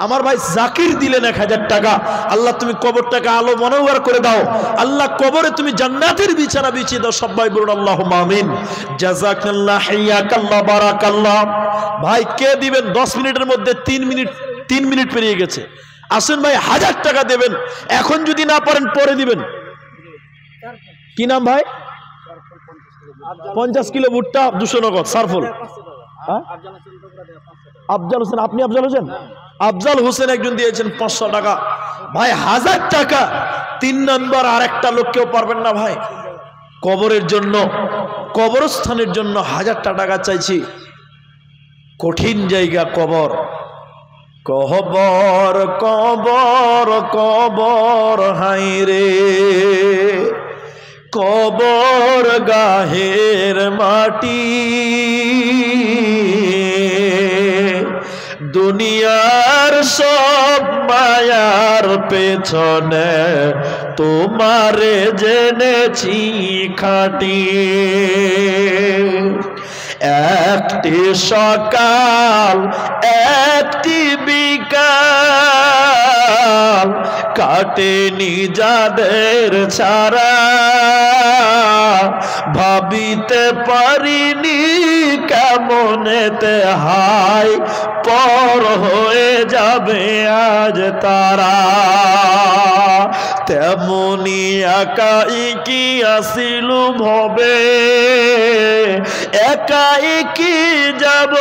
আমার ভাই জাকির দিলেন 1000 টাকা, আল্লাহ তুমি কবরটাকে আলো মনোহর করে দাও, আল্লাহ কবরে তুমি জান্নাতের বিছানা বিছিয়ে দাও, সবাই বলুন আল্লাহুম্মা আমিন। জাযাকাল্লাহ, হাইয়াকাল্লাহ, বারাকাল্লাহ। ভাই কে দিবেন? 10 মিনিটের মধ্যে 3 মিনিট পেরিয়ে গেছে। আসুন ভাই, 1000 টাকা দেবেন, এখন যদি না পারেন পরে দিবেন। কি নাম ভাই? 50 কিলো ভুট্টা, 200 নগদ সারফুল। আফজাল হোসেন, আপনি আফজাল হোসেন? আফজাল হোসেন একজন দিয়েছেন 500 টাকা। ভাই 1000 টাকা। 3 নম্বর আর একটা লোক কেউ পারবেন না ভাই? কবরের জন্য, কবরস্থানের জন্য 1000 টাকা চাইছি। কঠিন জায়গা কবর, কবর কবর কবর, হাই রে কবর গাহের মাটি, দুনিয়ার সব মায়ার পেছনে তোমারে জেনেছি খাঁটি। একটি সকাল একটি বিকাল কাটেনি যাদের ছাড়া, ভাবিতে পারিনি কেমনেতে হাই পর হয়ে যাবে আজ তারা। তেমনি একাই কি আসিল ভবে, একাই কি যাব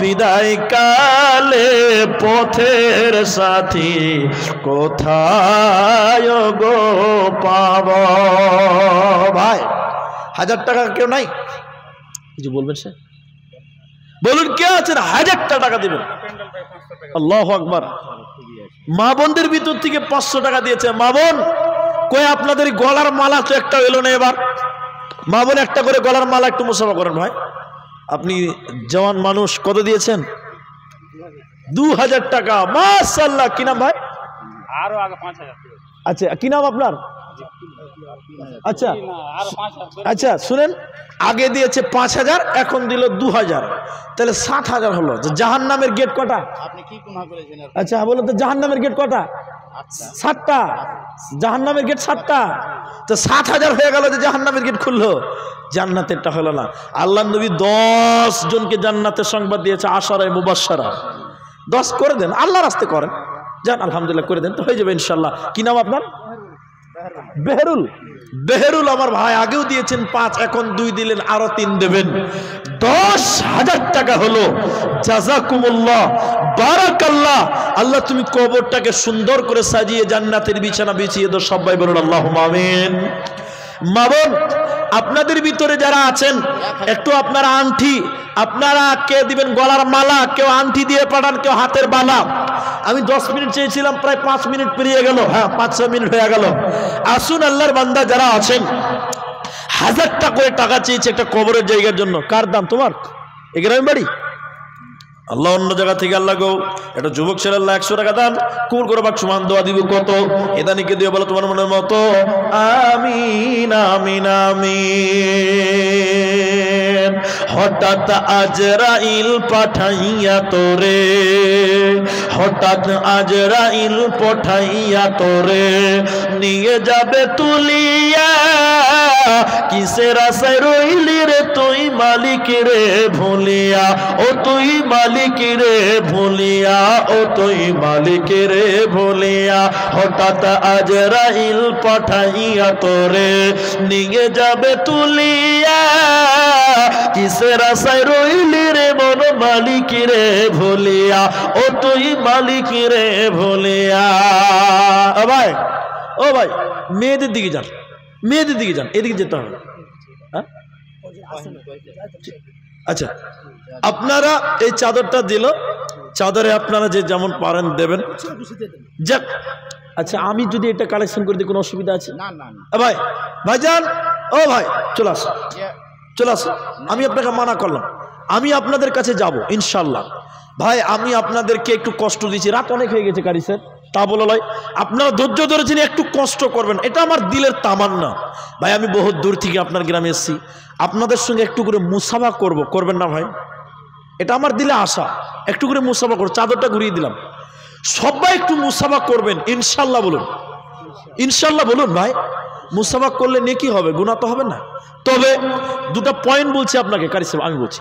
বিদায় কালে, পথের সাথী কোথায় গো পাব? ভাই 1000 টাকা কেউ নাই? কিছু বলবেন স্যার? বলুন কে আছেন 1000 টাকা দিবেন? আল্লাহু আকবার। মা বোনদের ভিতর থেকে 500 টাকা দিয়েছে। মা বোন কই আপনাদের গলার মালা তো একটা এলো না এবার? মা বোন একটা করে গলার মালা একটু মুসাফা করেন ভাই। আপনি জওয়ান মানুষ, কত দিয়েছেন? 2000 টাকা। মাশাআল্লাহ। কি নাম ভাই? আরো আগে 5000। আচ্ছা কি নাম আপনার? আচ্ছা আচ্ছা শুনেন, আগে দিয়েছে 5000, এখন দিল 2000, তাহলে 7000 হলো। জাহান্নামের গেট কটা? আপনি কি গুনাহ করেছেন? আচ্ছা বলুন তো, জাহান্নামের গেট কটা? 7টা। জাহান্নামের গেট 7টা, তো 7000 হয়ে গেল যে জাহান্নামের গেট খুললো, জান্নাতেরটা হলো না। আল্লাহ নবী 10 জনকে জান্নাতের সংবাদ দিয়েছে, আশারায়ে মুবাশশারা। 10 করে দেন, আল্লাহর রাস্তে করেন, যান আলহামদুলিল্লাহ করে দেন, তো হয়ে যাবে ইনশাআল্লাহ। কি নাম আপনার? বেহরুল। বেহরুল আমার ভাই আগেও দিয়েছেন 5, এখন 2 দিলেন, আরো 3 দেবেন। 10,000 টাকা হলো। জাযাকুমুল্লাহ, বারাকাল্লাহ। আল্লাহ তুমি কবরটাকে সুন্দর করে সাজিয়ে জান্নাতের বিছানা বিছিয়ে দাও, সবাই বলুন আল্লাহুম্মা আমিন। মা বোন আপনাদের ভিতরে যারা আছেন, একটু আপনারা আংটি, আপনারা কে দিবেন গলার মালা, কেউ আংটি দিয়ে পাঠান, কেউ হাতের বালা। আমি 10 মিনিট চেয়েছিলাম, প্রায় 5 মিনিট পেরিয়ে গেল। হ্যাঁ 5-6 মিনিট হয়ে গেল। আসুন আল্লাহর বান্দা যারা আছেন, 1000 টাকা করে টাকা চেয়েছে একটা কবরের জায়গার জন্য। কার দাম? তোমার এই গ্রামের বাড়ি? আল্লাহ অন্য জায়গা থেকে আল্লাহ গো একটা যুবক ছেলে আল্লাহ 100 টাকা দান কুল করে বাক সমান দোয়া দিব কত এদানিকে দিয়ে বলো তোমার মনের মতো আমিন আমিন আমিন। হঠাৎ আজরাইল পাঠাইয়া তোরে, হঠাৎ আজরাইল পাঠাইয়া তোরে নিয়ে যাবে তুলিয়া কিসের আশায় রইলি রে তুই মালিক রে ভুলিয়া, ও তুই মালিক রে ভুলিয়া, ও তুই মালিক রে ভুলিয়া। হঠাৎ আজরাইল পাঠাইয়া তোরে নিয়ে যাবে তুলিয়া, কিসের আশায় রইলি রে মন মালিক রে ভুলিয়া, ও তুই মালিক রে ভুলিয়া। ও ভাই, ও ভাই, মেয়েদের দিকে যান, মেয়েদের দিকে যান, এদিকে যেতে হবে। আচ্ছা, আপনারা এই চাদরটা দিল, চাদরে আপনারা যে যেমন পারেন দেবেন। যাক, আচ্ছা, আমি যদি এটা কালেকশন করে দিই কোনো অসুবিধা আছে? ভাই, ভাইজান, ও ভাই, চলে আসো, চলে আসো। আমি আপনাকে মানা করলাম, আমি আপনাদের কাছে যাব ইনশাল্লাহ। ভাই, আমি আপনাদেরকে একটু কষ্ট দিয়েছি, রাত অনেক হয়ে গেছে কারি স্যার, তা বলা নয়, আপনারা ধৈর্য ধরেছেন, একটু কষ্ট করবেন, এটা আমার দিলের তামান্না। ভাই, আমি বহুত দূর থেকে আপনার গ্রামে এসেছি, আপনাদের সঙ্গে একটু করে মুসাফা করবেন না ভাই? এটা আমার দিলে আশা, একটু করে মুসাফা করব। চাদরটা ঘুরিয়ে দিলাম, সবাই একটু মুসাফা করবেন ইনশাল্লাহ। বলুন ইনশাল্লাহ, বলুন ভাই। মুসাফা করলে নেকি হবে, গুনাহ তো হবে না। তবে দুটো পয়েন্ট বলছি আপনাকে কারি সাহেব, আমি বলছি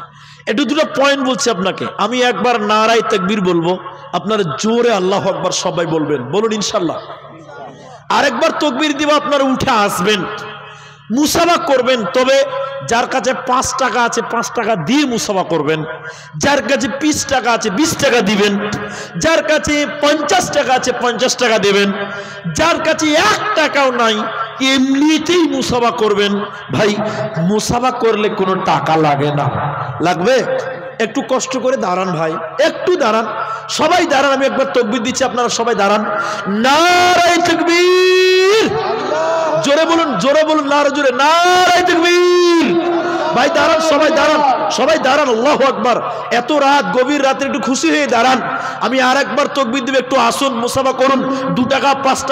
একটু দুটো পয়েন্ট বলছি আপনাকে। আমি একবার নারায়ে তাকবীর বলবো, আপনারা জোরে আল্লাহু আকবার সবাই বলবেন, বলুন ইনশাল্লাহ। আরেকবার তাকবীর দিব, আপনারা উঠে আসবেন, মুসাফা করবেন। তবে যার কাছে 5 টাকা আছে 5 টাকা দিয়ে মুসাফা করবেন, যার কাছে 20 টাকা আছে 20 টাকা দিবেন, যার কাছে 50 টাকা আছে 50 টাকা দেবেন, যার কাছে 1 টাকাও নাই এমনিতেই মুসাফা করবেন। ভাই, মুসাফা করলে কোনো টাকা লাগে না, লাগবে? একটু কষ্ট করে দাঁড়ান ভাই, একটু দাঁড়ান, সবাই দাঁড়ান। আমি একবার তাকবীর দিচ্ছি, আপনারা সবাই দাঁড়ান। নারায়ে তাকবীর, জোরে বলুন, জোরে বলুন, নারা জোরে, নারায়ে তাকবীর। ভাই দাঁড়ান, সবাই দাঁড়ান, সবাই দাঁড়ান, আল্লাহু আকবার। এত রাত, গভীর রাতে একটু খুশি হয়ে দাঁড়ান। আমি আর একবার তাকবীর দিব, একটু আসুন, মুসাফা করুন। 2 টাকা 5 টাকা